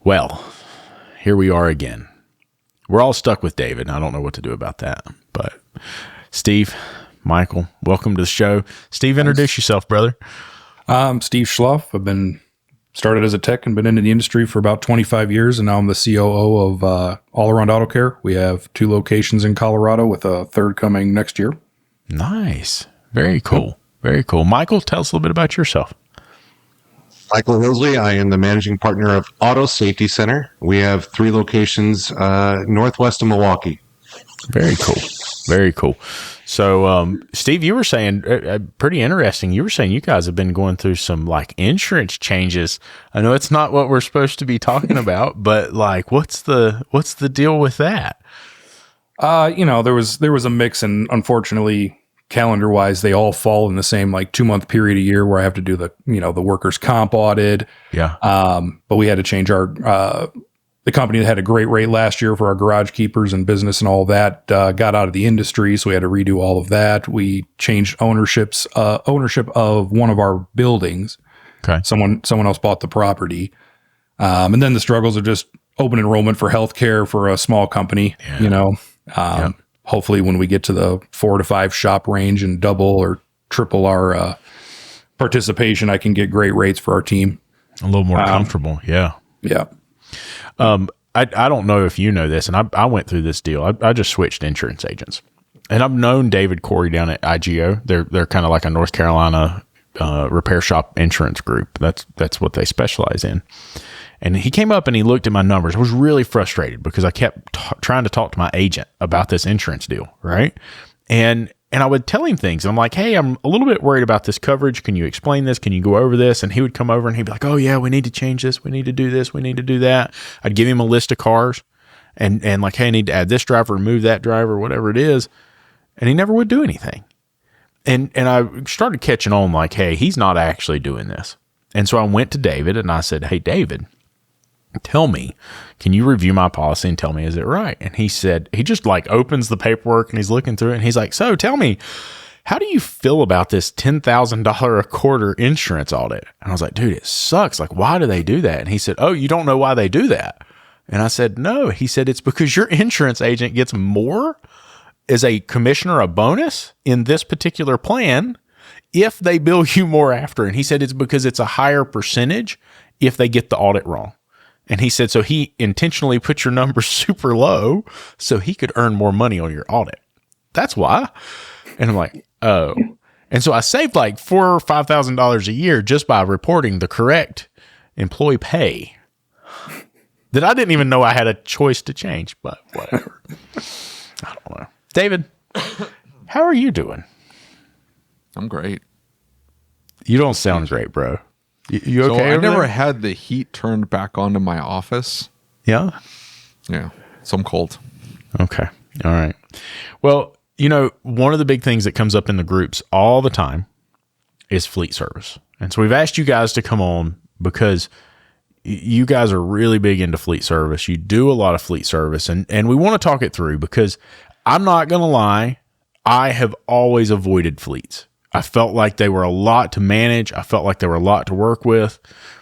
Well, here we are again. We're all stuck with David. I don't know what to do about that. But Steve, Michael, welcome to the show. Steve, introduce yourself, brother. I'm Steve Schlaff. I've been started as a tech and been in the industry for about 25 years, and now I'm the COO of All Around Auto Care. We have 2 locations in Colorado with a third coming next year. Nice. Very cool. Very cool. Michael, tell us a little bit about yourself. Michael Hilzley. I am the managing partner of Auto Safety Center. We have 3 locations northwest of Milwaukee. Very cool. Very cool. So, Steve, you were saying pretty interesting. You were saying you guys have been going through some like insurance changes. I know it's not what we're supposed to be talking about, but like, what's the deal with that? There was a mix, and unfortunately, calendar wise, they all fall in the same like 2-month period a year where I have to do the workers' comp audit. Yeah. But we had to change our the company that had a great rate last year for our garage keepers and business and all that got out of the industry, so we had to redo all of that. We changed ownership of one of our buildings. Okay. Someone else bought the property, and then the struggles of just open enrollment for healthcare for a small company. Yeah. Hopefully, when we get to the 4 to 5 shop range and double or triple our participation, I can get great rates for our team. A little more comfortable. Yeah. Yeah. I don't know if you know this, and I went through this deal. I just switched insurance agents, and I've known David Corey down at IGO. They're kind of like a North Carolina repair shop insurance group. That's what they specialize in. And he came up and he looked at my numbers. I was really frustrated because I kept trying to talk to my agent about this insurance deal, right? And I would tell him things. I'm like, hey, I'm a little bit worried about this coverage. Can you explain this? Can you go over this? And he would come over and he'd be like, oh, yeah, we need to change this. We need to do this. We need to do that. I'd give him a list of cars and like, hey, I need to add this driver, remove that driver, whatever it is. And he never would do anything. And I started catching on like, hey, he's not actually doing this. And so I went to David and I said, hey, David, tell me, can you review my policy and tell me, is it right? And he said, he just like opens the paperwork and he's looking through it and he's like, so tell me, how do you feel about this $10,000 a quarter insurance audit? And I was like, dude, it sucks. Like, why do they do that? And he said, oh, you don't know why they do that? And I said, no. He said, it's because your insurance agent gets more as a commissioner, a bonus in this particular plan if they bill you more after. And he said, it's because it's a higher percentage if they get the audit wrong. And he said, so he intentionally put your numbers super low so he could earn more money on your audit. That's why. And I'm like, oh. And so I saved like $4,000 or $5,000 a year just by reporting the correct employee pay that I didn't even know I had a choice to change, but whatever. I don't know. David, how are you doing? I'm great. You don't sound great, bro. You okay? So I never there? had the heat turned back on in my office. Yeah? Yeah. So I'm cold. Okay. All right. Well, one of the big things that comes up in the groups all the time is fleet service. And so we've asked you guys to come on because you guys are really big into fleet service. You do a lot of fleet service, and we want to talk it through because I'm not going to lie, I have always avoided fleets. I felt like they were a lot to manage. I felt like they were a lot to work with.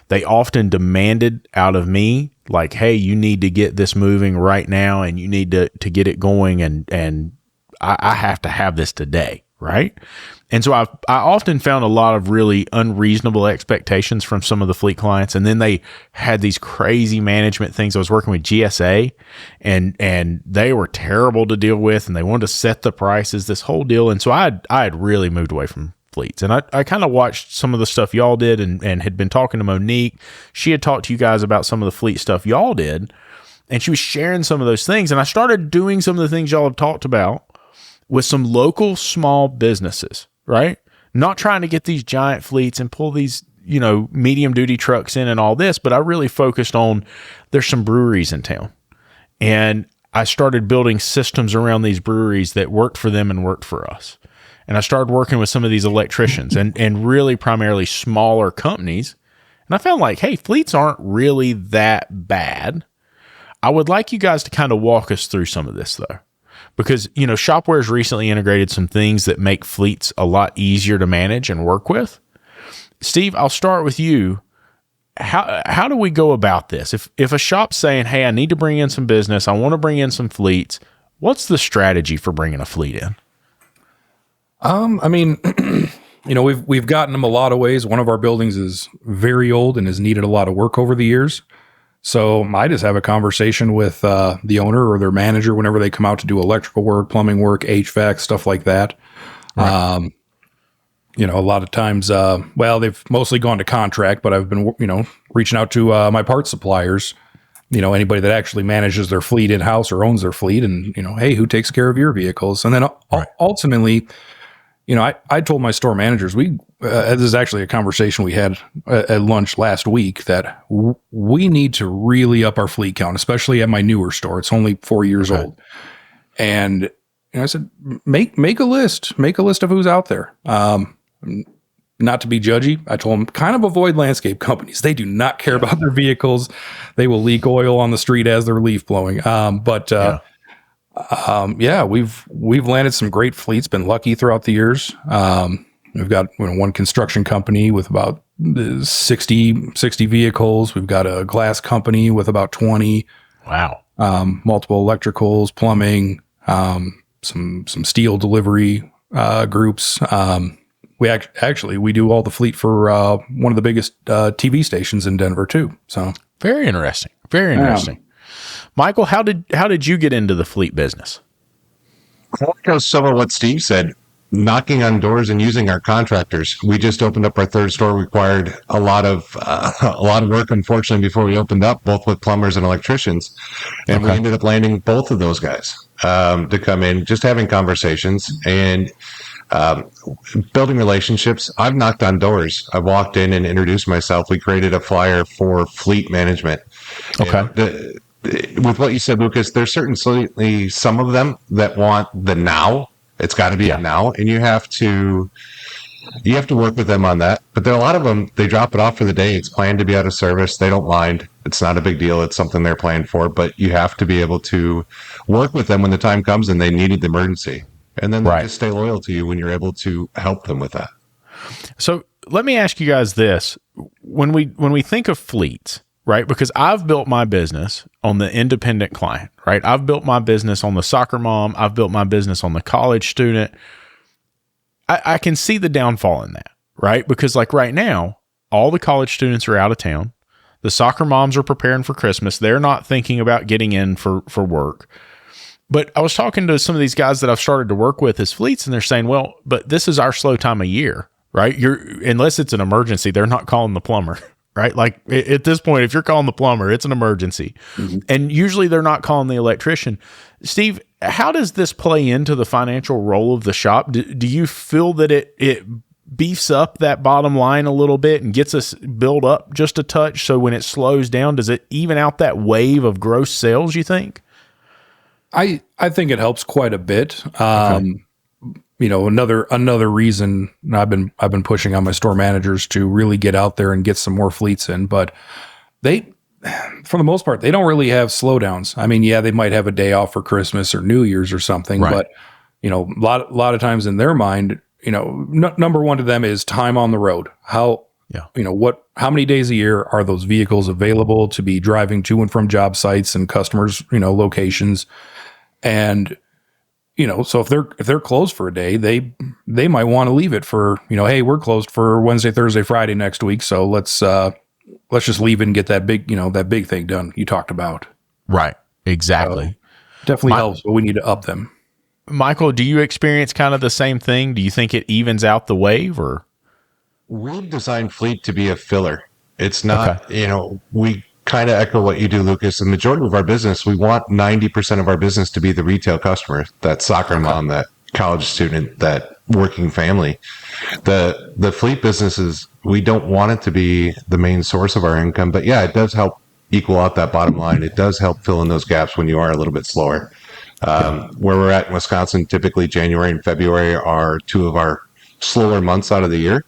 They often demanded out of me, like, hey, you need to get this moving right now and you need to get it going and I have to have this today, right? And so I often found a lot of really unreasonable expectations from some of the fleet clients. And then they had these crazy management things. I was working with GSA and they were terrible to deal with and they wanted to set the prices, this whole deal. And so I had really moved away from fleets. And I kind of watched some of the stuff y'all did and had been talking to Monique. She had talked to you guys about some of the fleet stuff y'all did. And she was sharing some of those things. And I started doing some of the things y'all have talked about with some local small businesses. Right? Not trying to get these giant fleets and pull these, medium duty trucks in and all this, but I really focused on there's some breweries in town. And I started building systems around these breweries that worked for them and worked for us. And I started working with some of these electricians and really primarily smaller companies. And I found like, hey, fleets aren't really that bad. I would like you guys to kind of walk us through some of this though. Because, Shopware's recently integrated some things that make fleets a lot easier to manage and work with. Steve, I'll start with you. how do we go about this? If a shop's saying, hey, I need to bring in some business, I want to bring in some fleets, what's the strategy for bringing a fleet in? I mean, we've gotten them a lot of ways. One of our buildings is very old and has needed a lot of work over the years. So I just have a conversation with the owner or their manager whenever they come out to do electrical work, plumbing work, HVAC, stuff like that. Right. A lot of times, they've mostly gone to contract, but I've been, reaching out to my parts suppliers, anybody that actually manages their fleet in-house or owns their fleet and, hey, who takes care of your vehicles? And then ultimately, I told my store managers, this is actually a conversation we had at lunch last week, that we need to really up our fleet count, especially at my newer store. It's only 4 years old. And I said, make a list of who's out there. Not to be judgy, I told them kind of avoid landscape companies. They do not care about their vehicles. They will leak oil on the street as they're leaf blowing. We've landed some great fleets, been lucky throughout the years. We've got one construction company with about 60 vehicles. We've got a glass company with about 20. Wow. Multiple electricals, plumbing, some steel delivery groups. We do all the fleet for one of the biggest TV stations in Denver too. So very interesting. Very interesting. Michael, how did you get into the fleet business? That goes some of what Steve said. Knocking on doors and using our contractors. We just opened up our third store. Required a lot of work, unfortunately, before we opened up, both with plumbers and electricians, and we ended up landing both of those guys to come in, just having conversations and building relationships. I've knocked on doors. I walked in and introduced myself. We created a flyer for fleet management. Okay. With what you said, Lucas, there's certainly some of them that want the now. It's got to be a now, and you have to work with them on that. But there are a lot of them, they drop it off for the day. It's planned to be out of service. They don't mind. It's not a big deal. It's something they're planned for, but you have to be able to work with them when the time comes and they needed the emergency. And then they just stay loyal to you when you're able to help them with that. So let me ask you guys this. When we think of fleets, right? Because I've built my business on the independent client, right? I've built my business on the soccer mom. I've built my business on the college student. I can see the downfall in that, right? Because like right now, all the college students are out of town. The soccer moms are preparing for Christmas. They're not thinking about getting in for work. But I was talking to some of these guys that I've started to work with as fleets, and they're saying, well, but this is our slow time of year, right? Unless it's an emergency, they're not calling the plumber. Right? Like at this point, if you're calling the plumber, it's an emergency. Mm-hmm. And usually they're not calling the electrician. Steve, how does this play into the financial role of the shop? Do you feel that it beefs up that bottom line a little bit and gets us built up just a touch? So when it slows down, does it even out that wave of gross sales, you think? I think it helps quite a bit. Another reason I've been pushing on my store managers to really get out there and get some more fleets in, but they, for the most part, they don't really have slowdowns. I mean, they might have a day off for Christmas or New Year's or something, but a lot of times in their mind, number one to them is time on the road. How many days a year are those vehicles available to be driving to and from job sites and customers, locations, and so if they're closed for a day, they might want to leave it for, hey, we're closed for Wednesday, Thursday, Friday next week. So let's just leave it and get that big thing done you talked about. Right. Exactly. So definitely helps, but we need to up them. Michael, do you experience kind of the same thing? Do you think it evens out the wave, or? We've designed fleet to be a filler. It's not, we kind of echo what you do, Lucas. The majority of our business, we want 90% of our business to be the retail customer, that soccer mom, that college student, that working family. The fleet businesses, we don't want it to be the main source of our income, but it does help equal out that bottom line. It does help fill in those gaps when you are a little bit slower. Where we're at in Wisconsin, typically January and February are two of our slower months out of the year.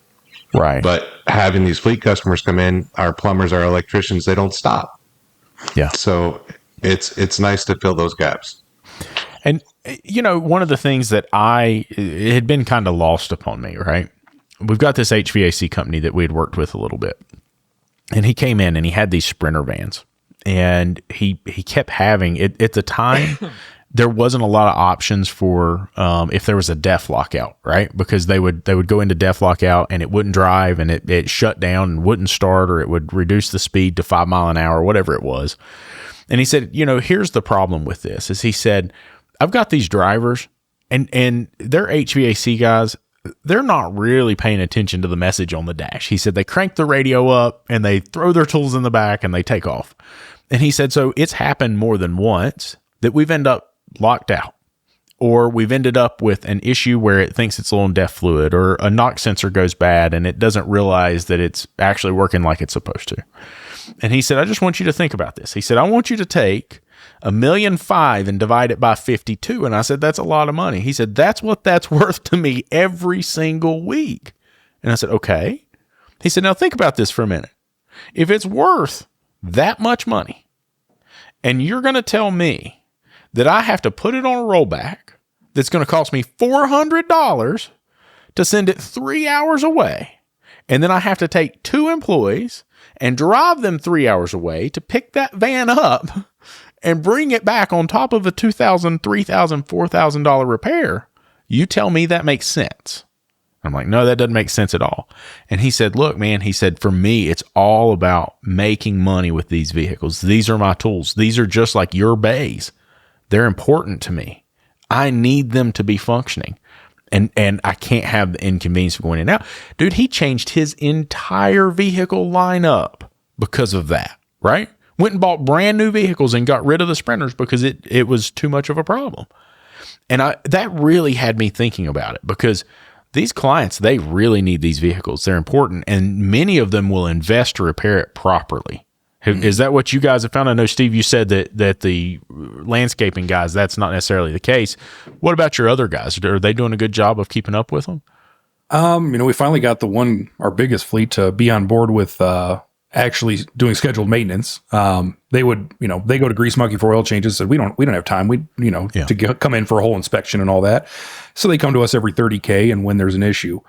Right. But having these fleet customers come in, our plumbers, our electricians, they don't stop. Yeah. So it's nice to fill those gaps. And, one of the things that it had been kind of lost upon me, right? We've got this HVAC company that we had worked with a little bit. And he came in and he had these Sprinter vans, and he kept having it at the time. There wasn't a lot of options for if there was a def lockout, right? Because they would go into def lockout and it wouldn't drive, and it shut down and wouldn't start, or it would reduce the speed to 5 miles an hour, whatever it was. And he said, here's the problem with this, is he said, I've got these drivers and they're HVAC guys. They're not really paying attention to the message on the dash. He said they crank the radio up and they throw their tools in the back and they take off. And he said, so it's happened more than once that we've ended up locked out, or we've ended up with an issue where it thinks it's low on DEF fluid, or a knock sensor goes bad and it doesn't realize that it's actually working like it's supposed to. And he said, I just want you to think about this. He said, I want you to take $1.5 million and divide it by 52. And I said, that's a lot of money. He said, that's what that's worth to me every single week. And I said, okay. He said, now think about this for a minute. If it's worth that much money, and you're going to tell me that I have to put it on a rollback that's going to cost me $400 to send it 3 hours away, and then I have to take 2 employees and drive them 3 hours away to pick that van up and bring it back on top of a $2,000, $3,000, $4,000 repair, you tell me that makes sense. I'm like, no, that doesn't make sense at all. And he said, look, man, he said, for me, it's all about making money with these vehicles. These are my tools. These are just like your bays. They're important to me. I need them to be functioning. And I can't have the inconvenience of going in and out. Dude, he changed his entire vehicle lineup because of that, right? Went and bought brand new vehicles and got rid of the Sprinters because it was too much of a problem. And that really had me thinking about it, because these clients, they really need these vehicles. They're important, and many of them will invest to repair it properly. Is that what you guys have found? I know, Steve, you said that the landscaping guys, that's not necessarily the case. What about your other guys? Are they doing a good job of keeping up with them? We finally got our biggest fleet to be on board with actually doing scheduled maintenance. They would, they go to Grease Monkey for oil changes. Said we don't have time. Come in for a whole inspection and all that. So they come to us every 30K and when there's an issue.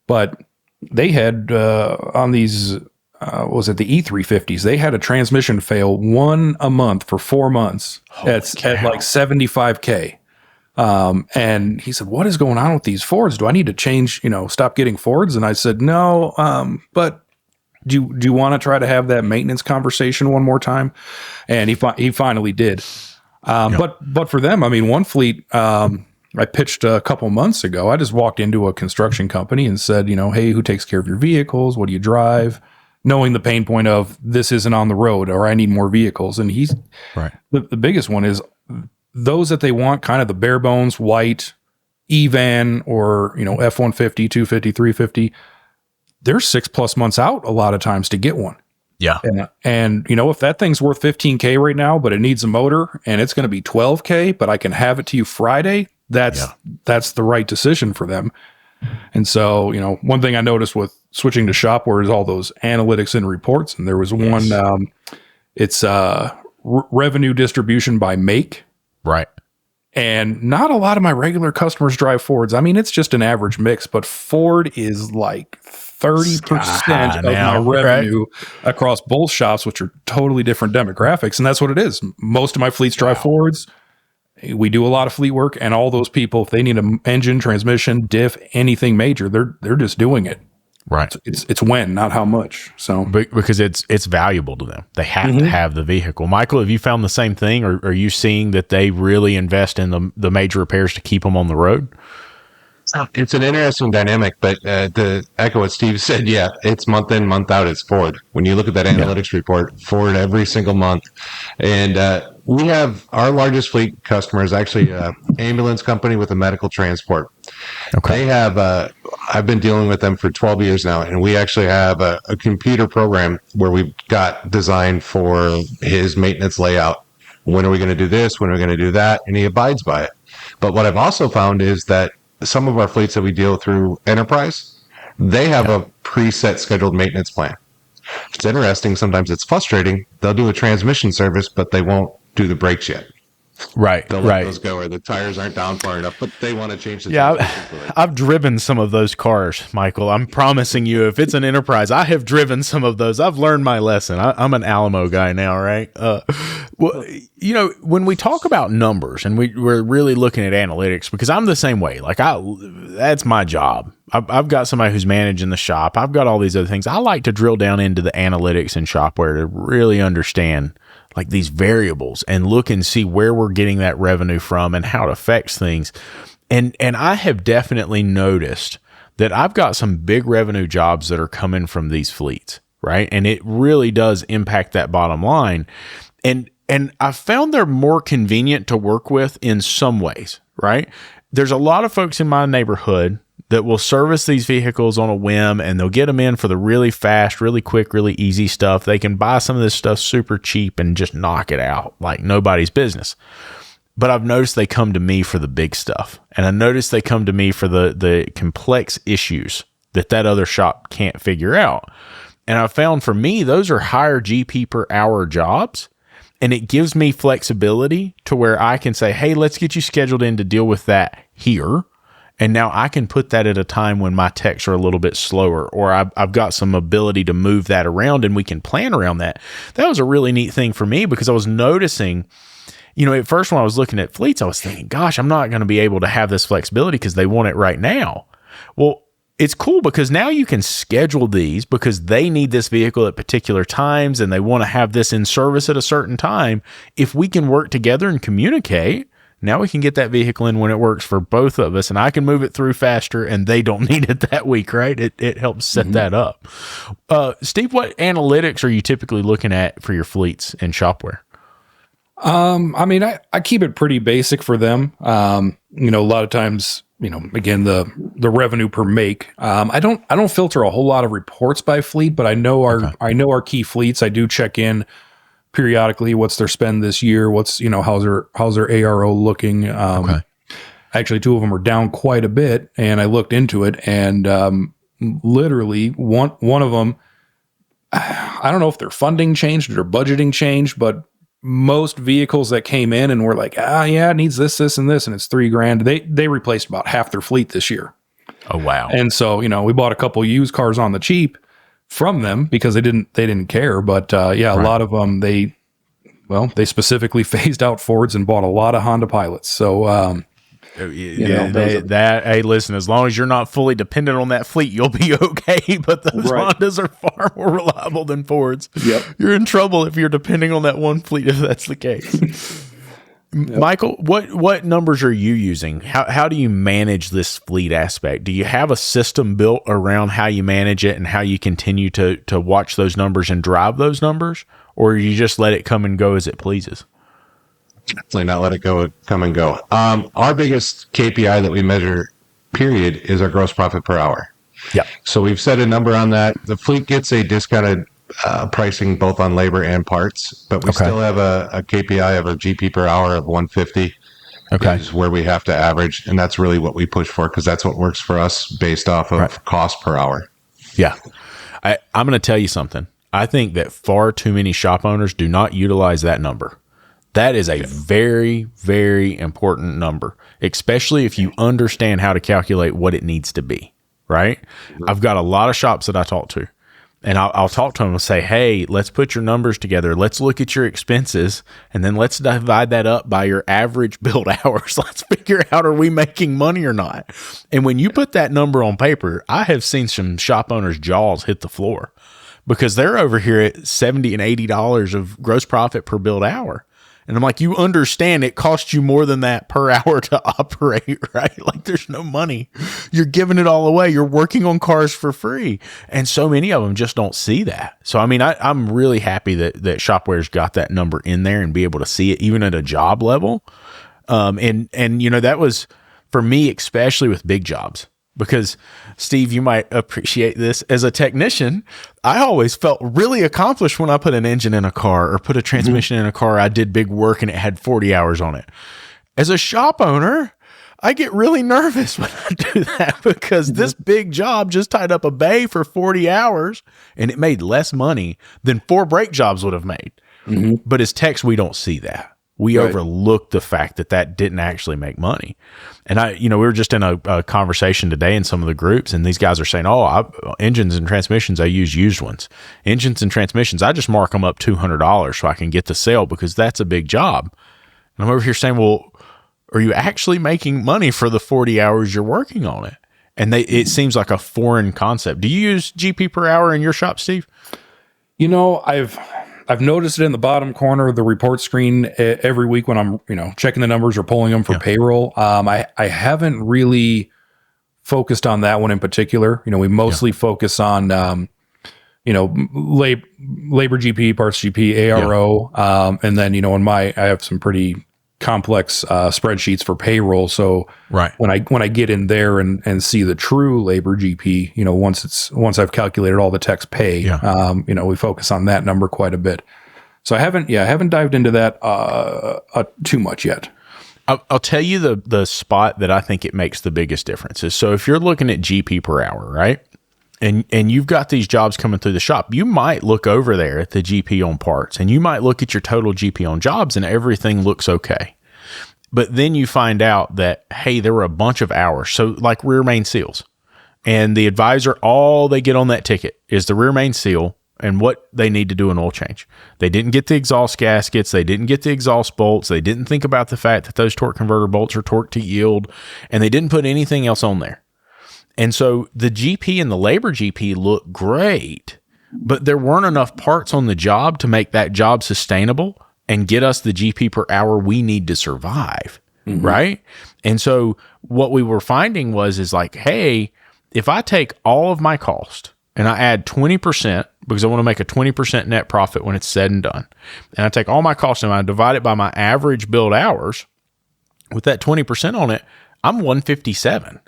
But they had on these, was it the E350s? They had a transmission fail one a month for 4 months. At like 75K. And he said, what is going on with these Fords? Do I need to change, stop getting Fords? And I said, no, but do you want to try to have that maintenance conversation one more time? And he finally did. But for them, one fleet, I pitched a couple months ago. I just walked into a construction company and said, hey, who takes care of your vehicles? What do you drive? Knowing the pain point of this isn't on the road, or I need more vehicles. And he's right. The biggest one is those that they want, kind of the bare bones white E-van or, F-150, 250, 350. They're 6+ months out a lot of times to get one. Yeah. And if that thing's worth 15K right now, but it needs a motor and it's going to be 12K, but I can have it to you Friday, that's the right decision for them. And so, one thing I noticed with switching to Shopware is all those analytics and reports. And there was one, it's revenue distribution by make. Right. And not a lot of my regular customers drive Fords. It's just an average mix, but Ford is like 30% of my revenue across both shops, which are totally different demographics. And that's what it is. Most of my fleets drive Fords. We do a lot of fleet work, and all those people, if they need an engine, transmission, diff, anything major, they're just doing it. Right. It's when, not how much. So because it's valuable to them. They have to have the vehicle. Michael, have you found the same thing, or are you seeing that they really invest in the major repairs to keep them on the road? It's an interesting dynamic, but to echo what Steve said, it's month in, month out, it's Ford. When you look at that analytics report, Ford every single month. And we have our largest fleet customer is actually an ambulance company with a medical transport. Okay. They have, I've been dealing with them for 12 years now, and we actually have a computer program where we've got designed for his maintenance layout. When are we going to do this? When are we going to do that? And he abides by it. But what I've also found is that some of our fleets that we deal through enterprise, they have a preset scheduled maintenance plan. It's interesting. Sometimes it's frustrating. They'll do a transmission service, but they won't do the brakes yet. Right. They'll let those go, or the tires aren't down far enough, but they want to change the tires. I've driven some of those cars, Michael. I'm promising you, if it's an Enterprise, I have driven some of those. I've learned my lesson. I'm an Alamo guy now, right? Well, you know, when we talk about numbers and we're really looking at analytics, because I'm the same way. Like that's my job. I've got somebody who's managing the shop. I've got all these other things. I like to drill down into the analytics and shopware to really understand like these variables and look and see where we're getting that revenue from and how it affects things. And I have definitely noticed that I've got some big revenue jobs that are coming from these fleets, right? And it really does impact that bottom line. And I found they're more convenient to work with in some ways, right? There's a lot of folks in my neighborhood that will service these vehicles on a whim, and they'll get them in for the really fast, really quick, really easy stuff. They can buy some of this stuff super cheap and just knock it out like nobody's business. But I've noticed they come to me for the big stuff. And I noticed they come to me for the complex issues that other shop can't figure out. And I found for me, those are higher GP per hour jobs. And it gives me flexibility to where I can say, hey, let's get you scheduled in to deal with that here. And now I can put that at a time when my techs are a little bit slower, or I've got some ability to move that around and we can plan around that. That was a really neat thing for me because I was noticing, you know, at first when I was looking at fleets, I was thinking, gosh, I'm not going to be able to have this flexibility because they want it right now. Well, it's cool because now you can schedule these because they need this vehicle at particular times and they want to have this in service at a certain time. If we can work together and communicate, now we can get that vehicle in when it works for both of us, and I can move it through faster and they don't need it that week, right? It helps set that up. Steve, what analytics are you typically looking at for your fleets and shopware? I mean, I keep it pretty basic for them. You know, a lot of times, you know, again, the revenue per make. I don't filter a whole lot of reports by fleet, but I know our key fleets. I do check in periodically. What's their spend this year? What's, you know, how's their ARO looking? Actually, two of them are down quite a bit, and I looked into it, and literally one of them, I don't know if their funding changed or their budgeting changed, but most vehicles that came in and were like, yeah, it needs this, and this, and it's $3,000. They replaced about half their fleet this year. Oh, wow. And so, you know, we bought a couple used cars on the cheap from them because they didn't care. But a lot of them, they specifically phased out Fords and bought a lot of Honda Pilots. So, hey, listen, as long as you're not fully dependent on that fleet, you'll be okay. But those Hondas are far more reliable than Fords. Yep. You're in trouble if you're depending on that one fleet, if that's the case. Yep. Michael, what numbers are you using? How do you manage this fleet aspect? Do you have a system built around how you manage it and how you continue to watch those numbers and drive those numbers? Or you just let it come and go as it pleases? Definitely not let it come and go. Our biggest KPI that we measure, period, is our gross profit per hour. Yeah. So we've set a number on that. The fleet gets a discounted pricing both on labor and parts, but we still have a KPI of a GP per hour of 150. Is where we have to average, and that's really what we push for because that's what works for us based off of cost per hour. Yeah. I'm going to tell you something. I think that far too many shop owners do not utilize that number. That is a very, very important number, especially if you understand how to calculate what it needs to be, right? I've got a lot of shops that I talk to, and I'll talk to them and say, hey, let's put your numbers together. Let's look at your expenses, and then let's divide that up by your average build hours. Let's figure out, are we making money or not? And when you put that number on paper, I have seen some shop owners' jaws hit the floor because they're over here at $70 and $80 of gross profit per build hour. And I'm like, you understand it costs you more than that per hour to operate, right? Like there's no money. You're giving it all away. You're working on cars for free. And so many of them just don't see that. So, I mean, I'm really happy that Shopware's got that number in there and be able to see it even at a job level. And you know, that was for me, especially with big jobs. Because, Steve, you might appreciate this. As a technician, I always felt really accomplished when I put an engine in a car or put a transmission in a car. I did big work and it had 40 hours on it. As a shop owner, I get really nervous when I do that because this big job just tied up a bay for 40 hours and it made less money than 4 brake jobs would have made. But as techs, we don't see that. We Right. overlooked the fact that that didn't actually make money. And we were just in a conversation today in some of the groups, and these guys are saying, engines and transmissions, I use used ones. Engines and transmissions, I just mark them up $200 so I can get the sale because that's a big job. And I'm over here saying, well, are you actually making money for the 40 hours you're working on it? And it seems like a foreign concept. Do you use GP per hour in your shop, Steve? I've noticed it in the bottom corner of the report screen every week when I'm, checking the numbers or pulling them for payroll. I haven't really focused on that one in particular. We mostly focus on, labor GP, parts GP, ARO. And then, I have some pretty complex spreadsheets for payroll. So when I get in there and see the true labor GP, once I've calculated all the tech's pay, we focus on that number quite a bit. So I haven't dived into that too much yet. I'll tell you the spot that I think it makes the biggest difference is, so if you're looking at GP per hour, right? And you've got these jobs coming through the shop, you might look over there at the GP on parts, and you might look at your total GP on jobs, and everything looks okay. But then you find out that, hey, there were a bunch of hours. So like rear main seals, and the advisor, all they get on that ticket is the rear main seal and what they need to do an oil change. They didn't get the exhaust gaskets. They didn't get the exhaust bolts. They didn't think about the fact that those torque converter bolts are torqued to yield, and they didn't put anything else on there. And so the GP and the labor GP look great, but there weren't enough parts on the job to make that job sustainable and get us the GP per hour we need to survive, right? And so what we were finding is like, hey, if I take all of my cost and I add 20%, because I want to make a 20% net profit when it's said and done, and I take all my costs and I divide it by my average build hours, with that 20% on it, I'm 157.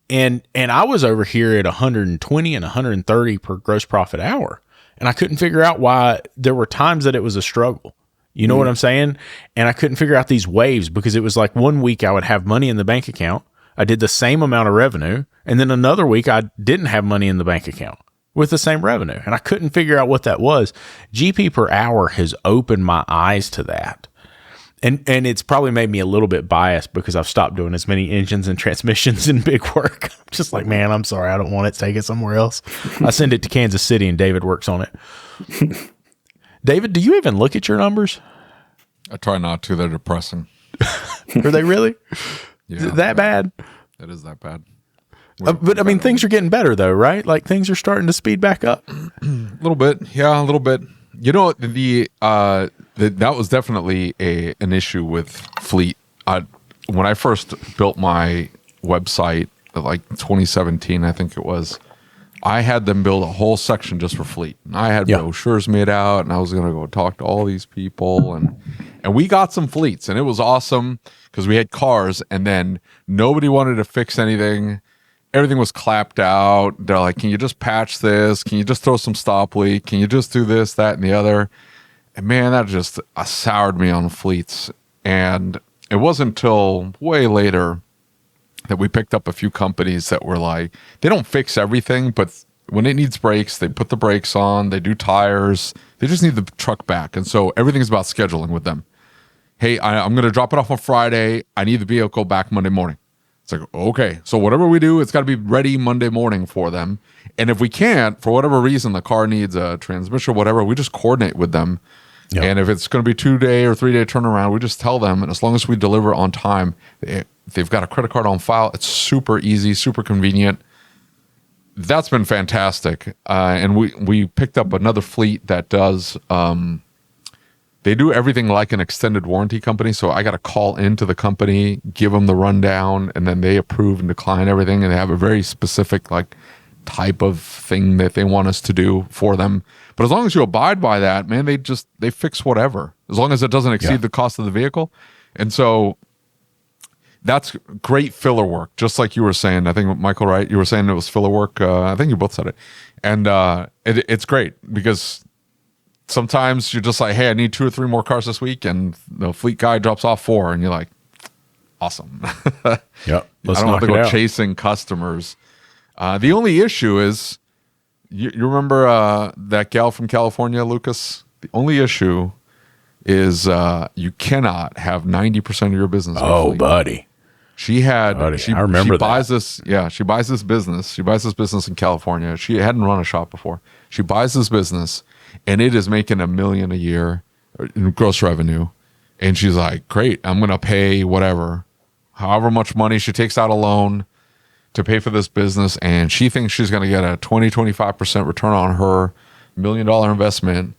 And I was over here at 120 and 130 per gross profit hour. And I couldn't figure out why there were times that it was a struggle. You know what I'm saying? And I couldn't figure out these waves, because it was like one week I would have money in the bank account. I did the same amount of revenue. And then another week I didn't have money in the bank account with the same revenue. And I couldn't figure out what that was. GP per hour has opened my eyes to that. And it's probably made me a little bit biased because I've stopped doing as many engines and transmissions in big work. I'm just like, man, I'm sorry, I don't want it. Take it somewhere else. I send it to Kansas City and David works on it. David, do you even look at your numbers? I try not to. They're depressing. Are they really? Yeah, that bad? It is that bad. But I mean, things are getting better though, right? Like things are starting to speed back up. A little bit. Yeah, a little bit. That was definitely an issue with fleet. When I first built my website, like 2017, I think it was, I had them build a whole section just for fleet. And I had brochures made out, and I was going to go talk to all these people, and we got some fleets, and it was awesome because we had cars, and then nobody wanted to fix anything. Everything was clapped out. They're like, can you just patch this? Can you just throw some stop leak? Can you just do this, that, and the other? And man, that just soured me on fleets. And it wasn't until way later that we picked up a few companies that were like, they don't fix everything, but when it needs brakes, they put the brakes on, they do tires, they just need the truck back. And so everything's about scheduling with them. Hey, I'm going to drop it off on Friday. I need the vehicle back Monday morning. It's like, okay, so whatever we do, it's got to be ready Monday morning for them. And if we can't, for whatever reason, the car needs a transmission or whatever, we just coordinate with them. Yep. And if it's going to be 2-day or 3-day turnaround, we just tell them. And as long as we deliver on time, they've got a credit card on file. It's super easy, super convenient. That's been fantastic. And we picked up another fleet that does, they do everything like an extended warranty company. So I got to call into the company, give them the rundown, and then they approve and decline everything. And they have a very specific type of thing that they want us to do for them. But as long as you abide by that, man, they fix whatever, as long as it doesn't exceed the cost of the vehicle. And so that's great filler work, just like you were saying. I think, Michael, right? You were saying it was filler work. I think you both said it. And it's great because sometimes you're just like, hey, I need 2 or 3 more cars this week, and the fleet guy drops off 4, and you're like, awesome. Yep. I don't have to go chasing customers. The only issue is, you remember that gal from California, Lucas? The only issue is you cannot have 90% of your business. Oh, buddy. I remember she buys this. Yeah, she buys this business. She buys this business in California. She hadn't run a shop before. She buys this business, and it is making $1 million a year in gross revenue. And she's like, "Great, I'm gonna pay whatever, however much money." She takes out a loan to pay for this business, and she thinks she's gonna get a 20-25% return on her $1 million investment,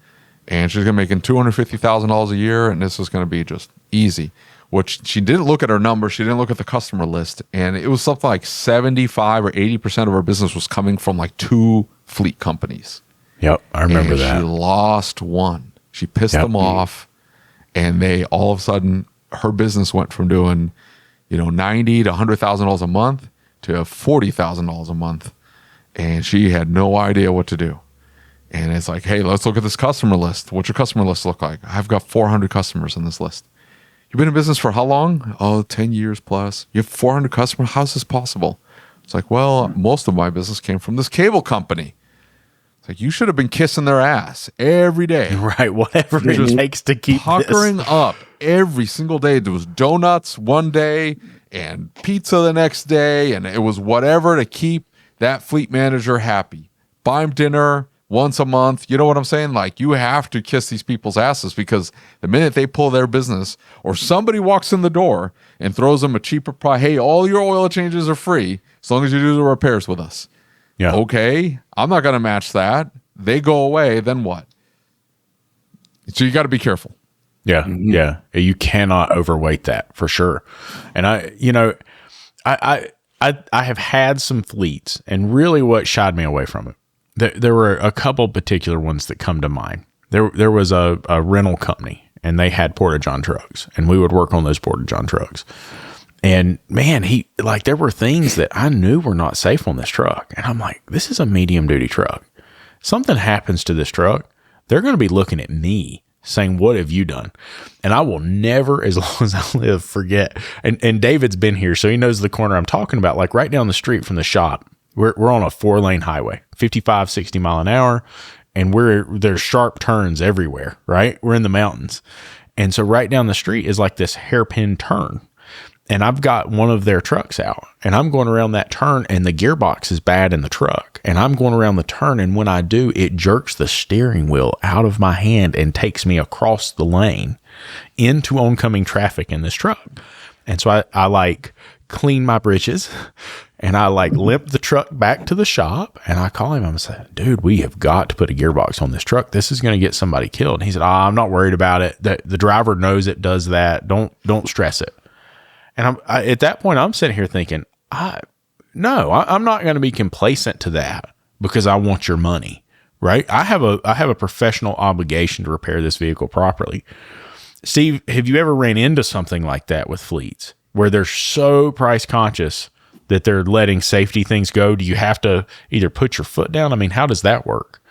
and she's gonna be making $250,000 a year, and this is gonna be just easy. Which she didn't look at her numbers. She didn't look at the customer list. And it was something like 75 or 80% of her business was coming from like 2 fleet companies. Yep, I remember that. She lost one. She pissed them off. And they all of a sudden, her business went from doing, $90,000 to $100,000 a month to $40,000 a month. And she had no idea what to do. And it's like, hey, let's look at this customer list. What's your customer list look like? I've got 400 customers on this list. You've been in business for how long? Oh, 10 years plus. You have 400 customers? How's this possible? It's like, well, most of my business came from this cable company. It's like, you should have been kissing their ass every day. Right, whatever it takes to keep puckering up every single day. There was donuts one day and pizza the next day, and it was whatever to keep that fleet manager happy. Buy him dinner once a month. You know what I'm saying? Like, you have to kiss these people's asses, because the minute they pull their business, or somebody walks in the door and throws them a cheaper price, hey, all your oil changes are free as long as you do the repairs with us. Yeah. Okay, I'm not going to match that. They go away, then what? So you got to be careful. Yeah, yeah. You cannot overweight that for sure. And I have had some fleets, and really what shied me away from it, there were a couple particular ones that come to mind. There was a rental company, and they had Porta-John trucks, and we would work on those Porta-John trucks. And man, there were things that I knew were not safe on this truck. And I'm like, this is a medium duty truck. Something happens to this truck, they're going to be looking at me saying, what have you done? And I will never, as long as I live, forget. And David's been here, so he knows the corner I'm talking about. Like right down the street from the shop, we're on a 4-lane highway, 55, 60 mile an hour. And there's sharp turns everywhere, right? We're in the mountains. And so right down the street is like this hairpin turn. And I've got one of their trucks out, and I'm going around that turn, and the gearbox is bad in the truck. And I'm going around the turn, and when I do, it jerks the steering wheel out of my hand and takes me across the lane into oncoming traffic in this truck. And so I like clean my britches, and I like limp the truck back to the shop, and I call him. I'm saying, dude, we have got to put a gearbox on this truck. This is going to get somebody killed. And he said, I'm not worried about it. The driver knows it does that. Don't stress it. And at that point, I'm sitting here thinking, I'm not going to be complacent to that because I want your money, right? I have a professional obligation to repair this vehicle properly. Steve, have you ever ran into something like that with fleets where they're so price conscious that they're letting safety things go? Do you have to either put your foot down? I mean, how does that work?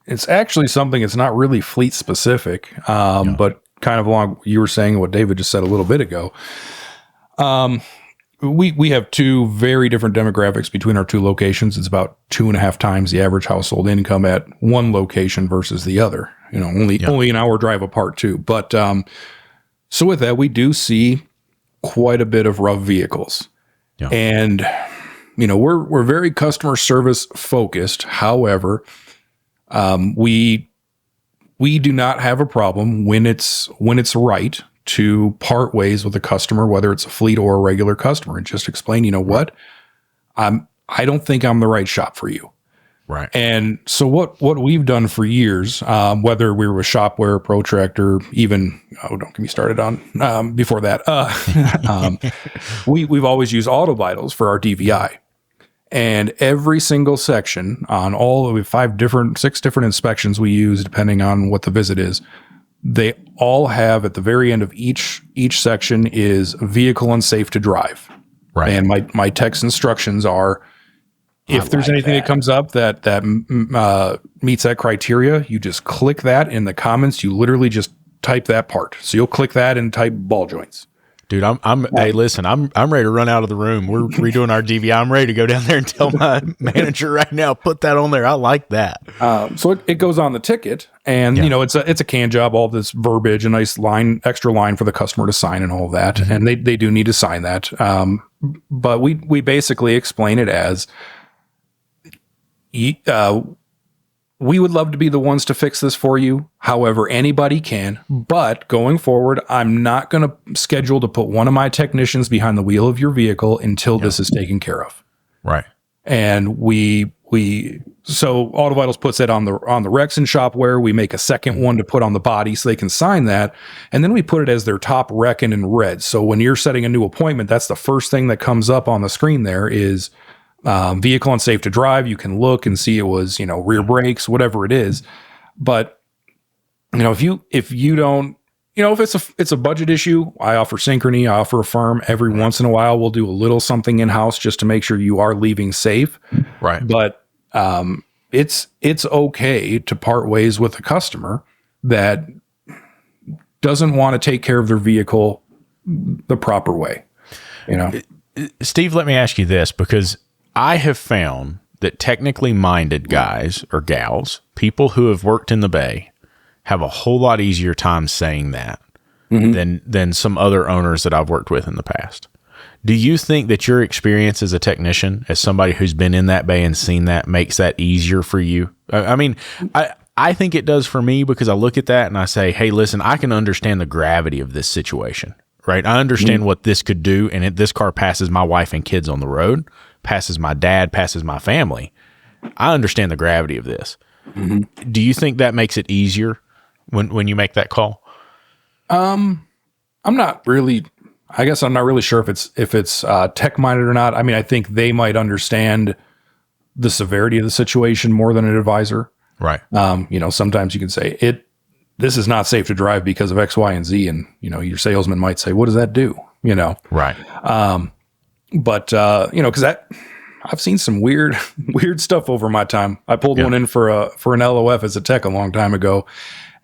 It's actually something, it's not really fleet specific, but kind of along you were saying what David just said a little bit ago. We have 2 very different demographics between our 2 locations. It's about 2.5 times the average household income at one location versus the other. Only an hour drive apart too. But so with that, we do see quite a bit of rough vehicles, and we're very customer service focused. However, we do not have a problem when it's right to part ways with a customer, whether it's a fleet or a regular customer, and just explain, what, I don't think I'm the right shop for you. Right. And so what we've done for years, whether we were with Shopware, Protractor, even, don't get me started on, before that, we've always used Auto Vitals for our DVI. And every single section on all of 6 different inspections we use, depending on what the visit is, they all have at the very end of each section is vehicle unsafe to drive. Right. And my text instructions are, if there's anything that comes up that meets that criteria, you just click that in the comments. You literally just type that part. So you'll click that and type ball joints. Dude, hey, listen, I'm ready to run out of the room. We're redoing our DVI. I'm ready to go down there and tell my manager right now, put that on there. I like that. So it goes on the ticket, and it's a can job, all this verbiage, a nice extra line for the customer to sign and all that. Mm-hmm. And they do need to sign that. But we basically explain it as, we would love to be the ones to fix this for you. However, anybody can. But going forward, I'm not going to schedule to put one of my technicians behind the wheel of your vehicle until this is taken care of. Right. And so Auto Vitals puts that on the Rex and Shopware. We make a second one to put on the body so they can sign that. And then we put it as their top reckon in red. So when you're setting a new appointment, that's the first thing that comes up on the screen there is vehicle unsafe to drive. You can look and see it was, rear brakes, whatever it is. But, if you don't, if it's a budget issue, I offer Synchrony, I offer Affirm. Every once in a while, we'll do a little something in-house just to make sure you are leaving safe. Right. But it's okay to part ways with a customer that doesn't want to take care of their vehicle the proper way. Steve, let me ask you this, because I have found that technically minded guys or gals, people who have worked in the Bay, have a whole lot easier time saying that than some other owners that I've worked with in the past. Do you think that your experience as a technician, as somebody who's been in that Bay and seen that, makes that easier for you? I mean, I think it does for me, because I look at that and I say, hey, listen, I can understand the gravity of this situation, right? I understand what this could do, and this car passes my wife and kids on the road, passes my dad, passes my family. I understand the gravity of this. Mm-hmm. Do you think that makes it easier when you make that call? I'm not really sure if it's tech minded or not. I mean, I think they might understand the severity of the situation more than an advisor. Right. Sometimes you can say this is not safe to drive because of X, Y, and Z. And, your salesman might say, what does that do? Right. But cause I've seen some weird stuff over my time. I pulled one in for an LOF as a tech a long time ago,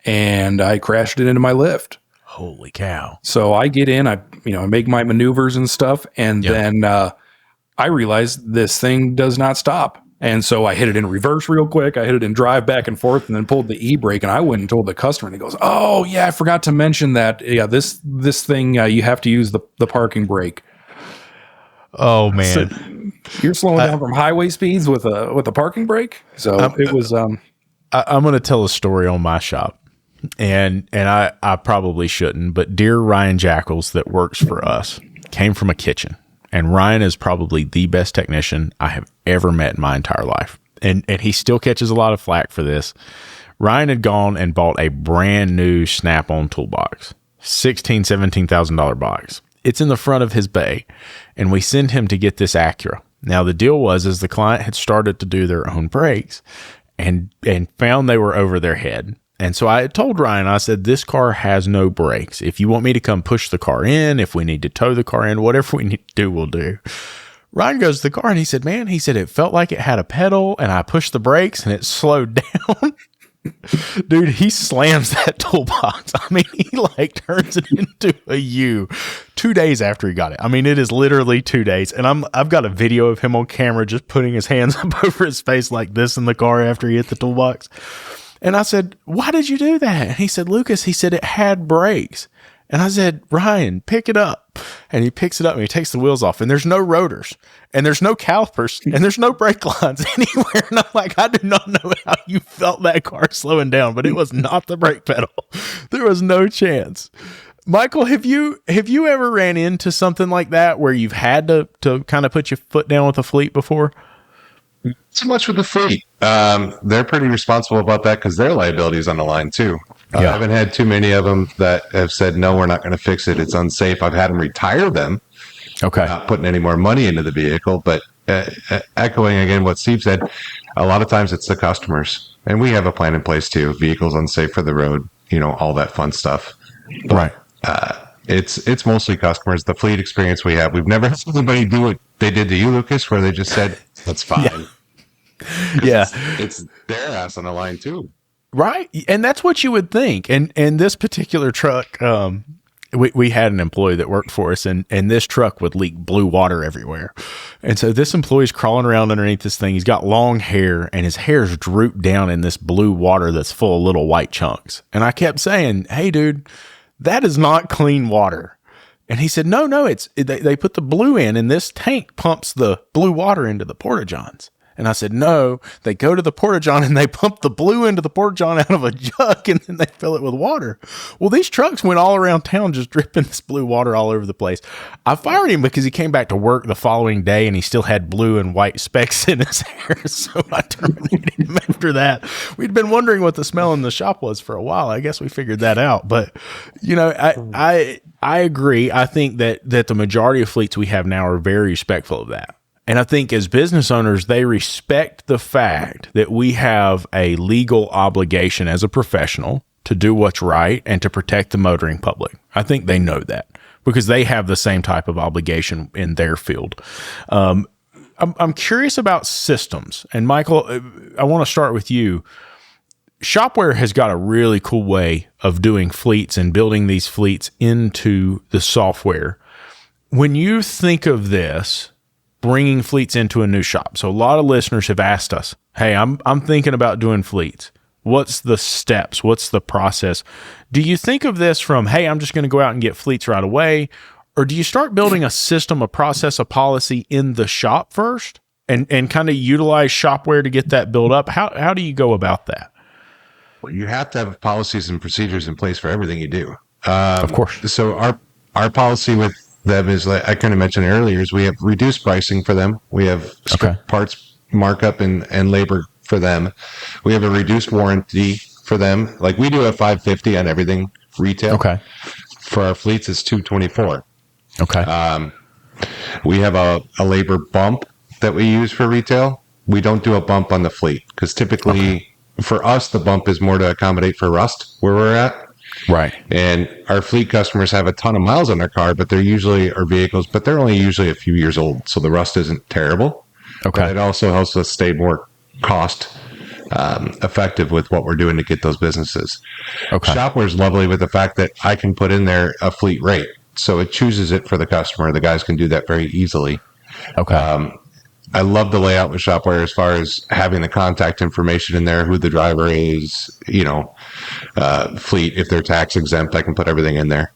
and I crashed it into my lift. Holy cow. So I get in, I make my maneuvers and stuff. And then, I realized this thing does not stop. And so I hit it in reverse real quick. I hit it in drive back and forth, and then pulled the e-brake. And I went and told the customer, and he goes, oh yeah, I forgot to mention that. Yeah, this thing, you have to use the parking brake. Oh man, so you're slowing down from highway speeds with a parking brake. So it was. I'm going to tell a story on my shop, and I probably shouldn't, but dear Ryan Jackals that works for us came from a kitchen, and Ryan is probably the best technician I have ever met in my entire life, and he still catches a lot of flack for this. Ryan had gone and bought a brand new Snap-on toolbox, $17,000 box. It's in the front of his bay, and we send him to get this Acura. Now, the deal was the client had started to do their own brakes and found they were over their head. And so I had told Ryan, I said, this car has no brakes. If you want me to come push the car in, if we need to tow the car in, whatever we need to do, we'll do. Ryan goes to the car, and he said, it felt like it had a pedal, and I pushed the brakes, and it slowed down. Dude, he slams that toolbox. I mean, he turns it into a U 2 days after he got it. I mean, it is literally 2 days. And I've got a video of him on camera just putting his hands up over his face like this in the car after he hit the toolbox. And I said, why did you do that? And he said, Lucas, it had brakes. And I said, Ryan, pick it up. And he picks it up and he takes the wheels off, and there's no rotors and there's no calipers and there's no brake lines anywhere. And I'm like, I do not know how you felt that car slowing down, but it was not the brake pedal. There was no chance. Michael, have you ever ran into something like that where you've had to kind of put your foot down with a fleet before? So much with the fleet. They're pretty responsible about that because their liability is on the line too. I haven't had too many of them that have said, no, we're not going to fix it. It's unsafe. I've had them retire them. Okay. Not putting any more money into the vehicle, but echoing again what Steve said, a lot of times it's the customers. And we have a plan in place too. Vehicles unsafe for the road, all that fun stuff. But, right. It's mostly customers. The fleet experience we have, we've never had anybody do what they did to you, Lucas, where they just said, that's fine. Yeah. It's their ass on the line too. Right. And that's what you would think. And this particular truck, we had an employee that worked for us, and this truck would leak blue water everywhere. And so this employee's crawling around underneath this thing. He's got long hair, and his hair's drooped down in this blue water that's full of little white chunks. And I kept saying, hey, dude, that is not clean water. And he said, no, they put the blue in, and this tank pumps the blue water into the porta-johns. And I said, no, they go to the porta-john and they pump the blue into the porta-john out of a jug, and then they fill it with water. Well, these trucks went all around town just dripping this blue water all over the place. I fired him because he came back to work the following day and he still had blue and white specks in his hair. So I terminated him after that. We'd been wondering what the smell in the shop was for a while. I guess we figured that out. But, I agree. I think that the majority of fleets we have now are very respectful of that. And I think as business owners, they respect the fact that we have a legal obligation as a professional to do what's right and to protect the motoring public. I think they know that because they have the same type of obligation in their field. I'm curious about systems. And Michael, I want to start with you. Shopware has got a really cool way of doing fleets and building these fleets into the software. When you think of this, bringing fleets into a new shop. So a lot of listeners have asked us, hey, I'm thinking about doing fleets. What's the steps? What's the process? Do you think of this from, hey, I'm just going to go out and get fleets right away? Or do you start building a system, a process, a policy in the shop first and kind of utilize Shopware to get that built up? How do you go about that? Well, you have to have policies and procedures in place for everything you do. Of course. So our policy with them is, like I kind of mentioned earlier, is we have reduced pricing for them. We have strict parts markup and labor for them. We have a reduced warranty for them. Like we do a $550 on everything retail. Okay. For our fleets, it's $224. Okay. We have a labor bump that we use for retail. We don't do a bump on the fleet because typically for us, the bump is more to accommodate for rust where we're at. Right. And our fleet customers have a ton of miles on their car, but they're usually our vehicles, but they're only usually a few years old. So the rust isn't terrible. Okay. But it also helps us stay more cost effective with what we're doing to get those businesses. Okay. Shopware's lovely with the fact that I can put in there a fleet rate. So it chooses it for the customer. The guys can do that very easily. Okay. I love the layout with Shopware as far as having the contact information in there, who the driver is, fleet. If they're tax exempt, I can put everything in there.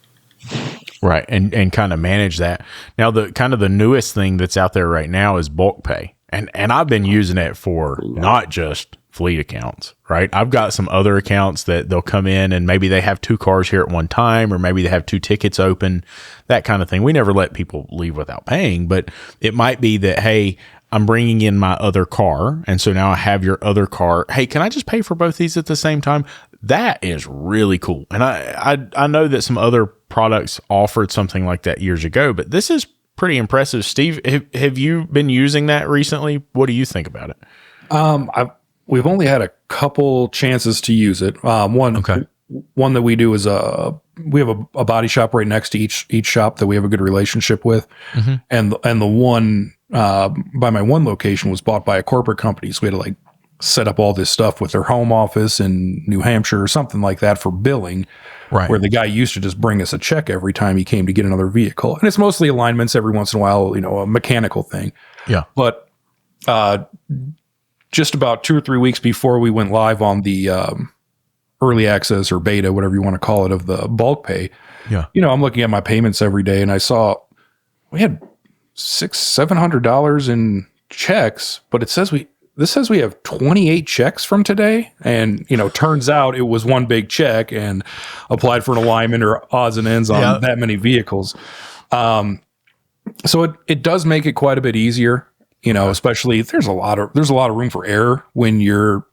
Right. And kind of manage that. Now, the newest thing that's out there right now is bulk pay. And I've been using it for not just fleet accounts, right? I've got some other accounts that they'll come in and maybe they have 2 cars here at one time, or maybe they have 2 tickets open, that kind of thing. We never let people leave without paying, but it might be that, hey, I'm bringing in my other car, and so now I have your other car. Hey, can I just pay for both these at the same time? That is really cool. And I know that some other products offered something like that years ago, but this is pretty impressive. Steve, have you been using that recently? What do you think about it? We've only had a couple chances to use it. One that we do is we have a body shop right next to each shop that we have a good relationship with, and the one by my one location was bought by a corporate company, so we had to set up all this stuff with their home office in New Hampshire or something like that for billing. Right. Where the guy used to just bring us a check every time he came to get another vehicle, and it's mostly alignments every once in a while, a mechanical thing. Yeah, but just about 2 or 3 weeks before we went live on the early access or beta, whatever you want to call it, of the bulk pay. Yeah. I'm looking at my payments every day and I saw we had $700 in checks, but this says we have 28 checks from today. And, turns out it was one big check and applied for an alignment or odds and ends on that many vehicles. So it does make it quite a bit easier. Especially if there's a lot of room for error when you're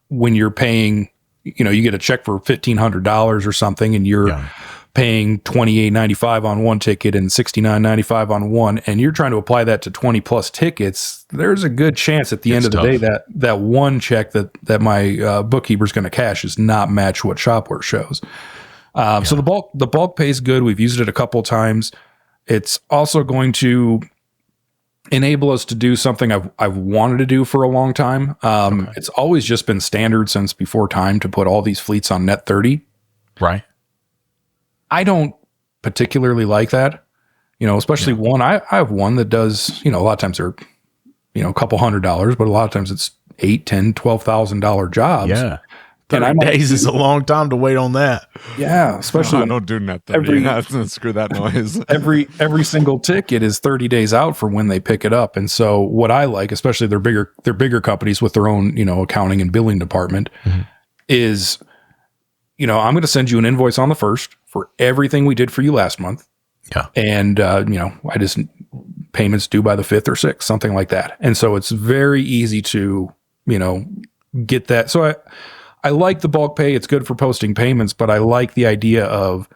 paying, you get a check for $1,500 or something and you're paying $28.95 on one ticket and $69.95 on one, and you're trying to apply that to 20 plus tickets. There's a good chance at the end of the day that one check that my bookkeeper's going to cash is not match what Shopware shows. So the bulk pay is good. We've used it a couple times. It's also going to enable us to do something I've wanted to do for a long time. It's always just been standard since before time to put all these fleets on Net 30. Right. I don't particularly like that. Especially one, I have one that does, a lot of times they're, a couple $100, but a lot of times it's $8,000, $10,000, $12,000 jobs. Yeah. 30 days is a long time to wait on that. Yeah. Especially I don't do net 30. Screw that noise. every single ticket is 30 days out from when they pick it up. And so what I like, especially they're bigger companies with their own, accounting and billing department is, I'm going to send you an invoice on the 1st for everything we did for you last month. Yeah. And, I just payments due by the 5th or 6th, something like that. And so it's very easy to, get that. So I like the bulk pay. It's good for posting payments, but I like the idea of,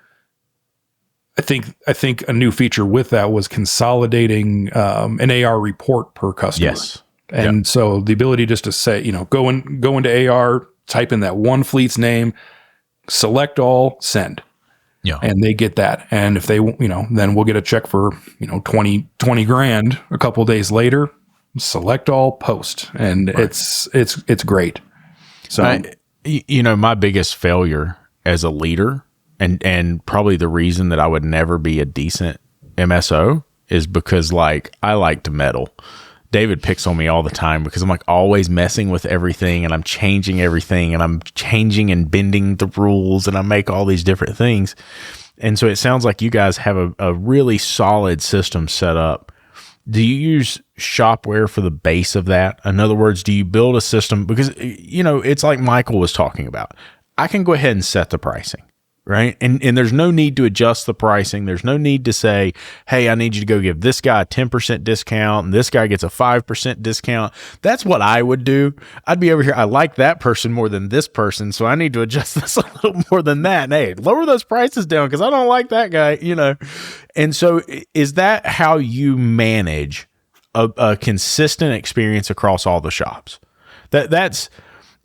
I think a new feature with that was consolidating, an AR report per customer. Yes. And so the ability just to say, go into AR, type in that one fleet's name, select all, send. Yeah. And they get that. And if they, then we'll get a check for, 20 grand a couple of days later, select all, post. And it's great. So, my biggest failure as a leader and probably the reason that I would never be a decent MSO is because I like to meddle. David picks on me all the time because I'm always messing with everything and I'm changing everything and I'm changing and bending the rules and I make all these different things. And so it sounds like you guys have a really solid system set up. Do you use Shopware for the base of that? In other words, do you build a system? Because, it's like Michael was talking about. I can go ahead and set the pricing. Right. And there's no need to adjust the pricing. There's no need to say, hey, I need you to go give this guy a 10% discount and this guy gets a 5% discount. That's what I would do. I'd be over here. I like that person more than this person. So I need to adjust this a little more than that. And hey, lower those prices down because I don't like that guy, And so is that how you manage a consistent experience across all the shops? That's,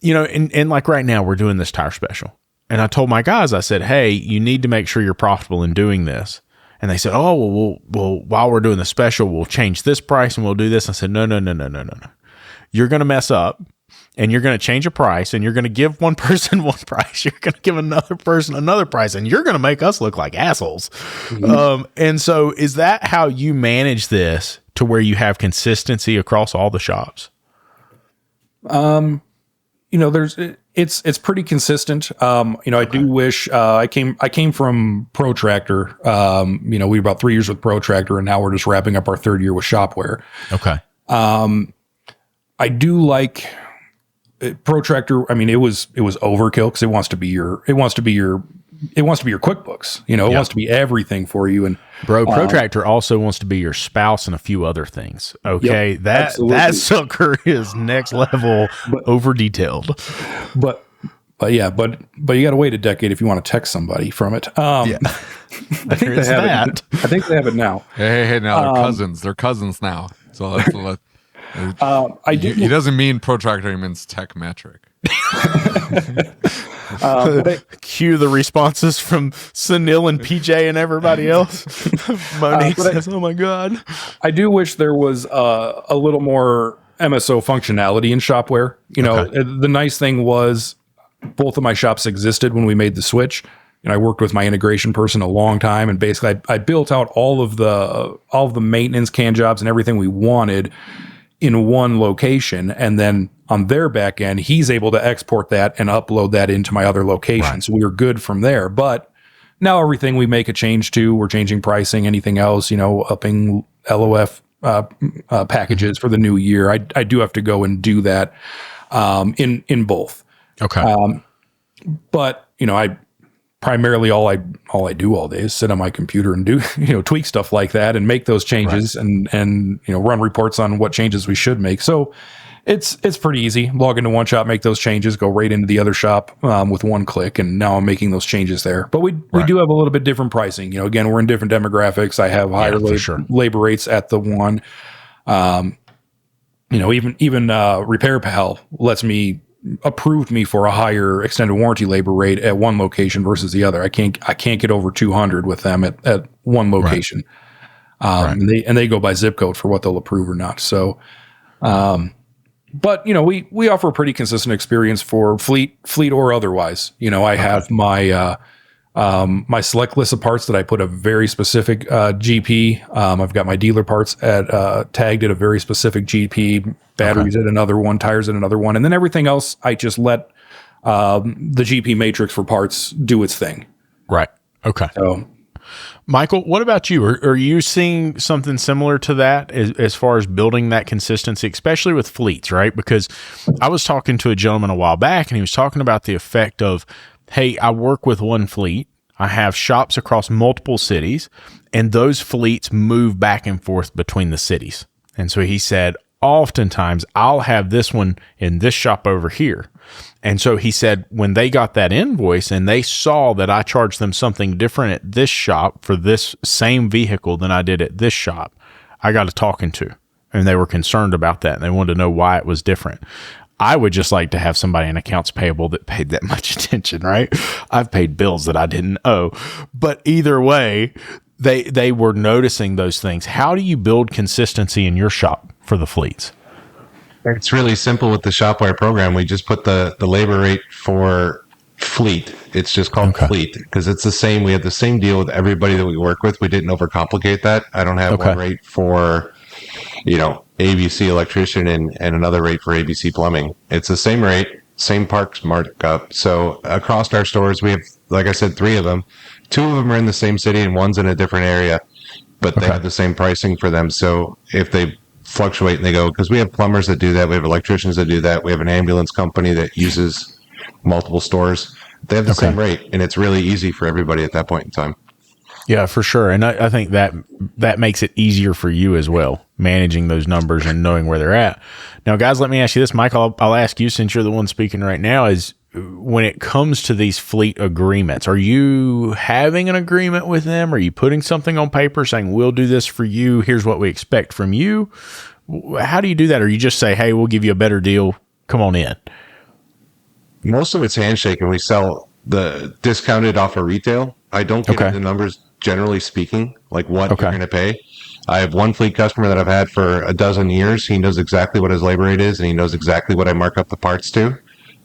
and like right now we're doing this tire special. And I told my guys, I said, hey, you need to make sure you're profitable in doing this. And they said, oh, well, while we're doing the special, we'll change this price and we'll do this. I said, no. You're going to mess up and you're going to change a price and you're going to give one person one price. You're going to give another person another price and you're going to make us look like assholes. Mm-hmm. And so is that how you manage this to where you have consistency across all the shops? It's pretty consistent. I do wish, I came from Protractor. We were about 3 years with Protractor and now we're just wrapping up our 3rd year with Shopware. Okay. I do like Protractor. I mean, it was overkill because it wants to be your QuickBooks, it wants to be everything for you. And Protractor also wants to be your spouse and a few other things. Okay. Yep, that sucker is next level over detailed. But you got to wait a decade if you want to text somebody from it. I think they have it. I think they have it now. Hey, now they're cousins. They're cousins now. So he doesn't mean Protractor, he means Tech Metric. Cue the responses from Sunil and PJ and everybody else. Monique says, oh my God. I do wish there was a little more MSO functionality in Shopware. The nice thing was both of my shops existed when we made the switch. And I worked with my integration person a long time. And basically I built out all of the maintenance can jobs and everything we wanted in one location. And then on their back end, he's able to export that and upload that into my other location. Right. So we were good from there. But now everything we make a change to, we're changing pricing, anything else, upping LOF packages for the new year. I do have to go and do that in both. Okay. But I primarily all I do all day is sit on my computer and do tweak stuff like that and make those changes. Right. and run reports on what changes we should make. So it's pretty easy. Log into one shop, make those changes, go right into the other shop with one click, and now I'm making those changes there. But we do have a little bit different pricing. Again, we're in different demographics. I have higher labor rates at the one. Even Repair Pal approved me for a higher extended warranty labor rate at one location versus the other. I can't get over 200 with them at one location. Right. And they go by zip code for what they'll approve or not. So, but we offer a pretty consistent experience for fleet or otherwise. I have my My select list of parts that I put a very specific GP. I've got my dealer parts tagged at a very specific GP, batteries at another one, tires at another one, and then everything else I just let the GP matrix for parts do its thing. Right. Okay. So, Michael, what about you? Are you seeing something similar to that as far as building that consistency, especially with fleets, right? Because I was talking to a gentleman a while back, and he was talking about the effect of, hey, I work with one fleet. I have shops across multiple cities, and those fleets move back and forth between the cities. And so he said, oftentimes I'll have this one in this shop over here. And so he said, when they got that invoice and they saw that I charged them something different at this shop for this same vehicle than I did at this shop, I got a talking to, and they were concerned about that. And they wanted to know why it was different. I would just like to have somebody in accounts payable that paid that much attention, right? I've paid bills that I didn't owe, but either way, they were noticing those things. How do you build consistency in your shop for the fleets? It's really simple with the Shopwire program. We just put the labor rate for fleet. It's just called fleet because it's the same. We have the same deal with everybody that we work with. We didn't overcomplicate that. I don't have one rate for, ABC electrician and another rate for ABC plumbing. It's the same rate, same parts markup. So across our stores, we have, like I said, 3 of them. 2 of them are in the same city and one's in a different area, but they have the same pricing for them. So if they fluctuate and they go, because we have plumbers that do that, we have electricians that do that, we have an ambulance company that uses multiple stores, they have the same rate, and it's really easy for everybody at that point in time. Yeah, for sure. And I think that makes it easier for you as well, managing those numbers and knowing where they're at. Now, guys, let me ask you this, Michael. I'll ask you, since you're the one speaking right now, is when it comes to these fleet agreements, are you having an agreement with them? Are you putting something on paper saying, we'll do this for you, here's what we expect from you? How do you do that? Or you just say, hey, we'll give you a better deal, come on in? Most of it's handshake, and we sell the discounted off of retail. I don't get into numbers, generally speaking, like what you're going to pay. I have one fleet customer that I've had for a dozen years. He knows exactly what his labor rate is, and he knows exactly what I mark up the parts to.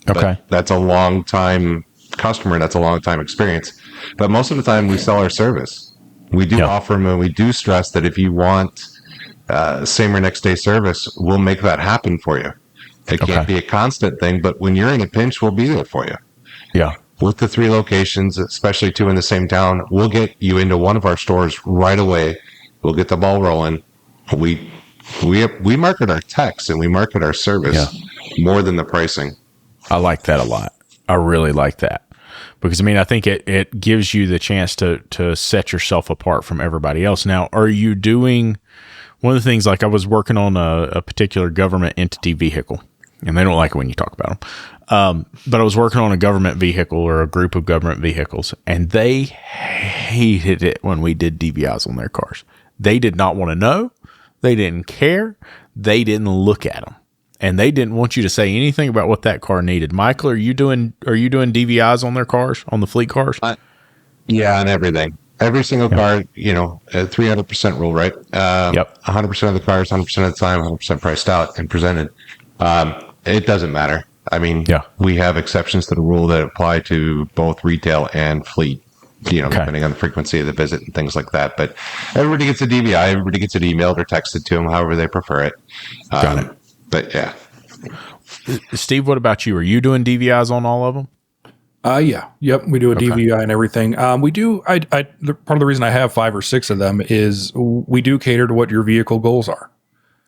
But that's a long time customer, and that's a long time experience. But most of the time we sell our service. We do offer them, and we do stress that if you want same or next day service, we'll make that happen for you. It can't be a constant thing, but when you're in a pinch, we'll be there for you. Yeah. With the 3 locations, especially 2 in the same town, we'll get you into one of our stores right away. We'll get the ball rolling. We market our techs and we market our service more than the pricing. I like that a lot. I really like that. Because, I think it gives you the chance to set yourself apart from everybody else. Now, are you doing one of the things, like I was working on a particular government entity vehicle, and they don't like it when you talk about them. But I was working on a government vehicle or a group of government vehicles, and they hated it when we did DVIs on their cars. They did not want to know. They didn't care. They didn't look at them. And they didn't want you to say anything about what that car needed. Michael, are you doing DVIs on their cars, on the fleet cars? Yeah, on everything. Every single car, a 300% rule, right? 100% of the cars, 100% of the time, 100% priced out and presented. It doesn't matter. We have exceptions to the rule that apply to both retail and fleet, depending on the frequency of the visit and things like that. But everybody gets a DVI, everybody gets it emailed or texted to them, however they prefer it. Got it. But yeah. Steve, what about you? Are you doing DVIs on all of them? Yeah. Yep. We do a DVI and everything. We do. Part of the reason I have 5 or 6 of them is we do cater to what your vehicle goals are.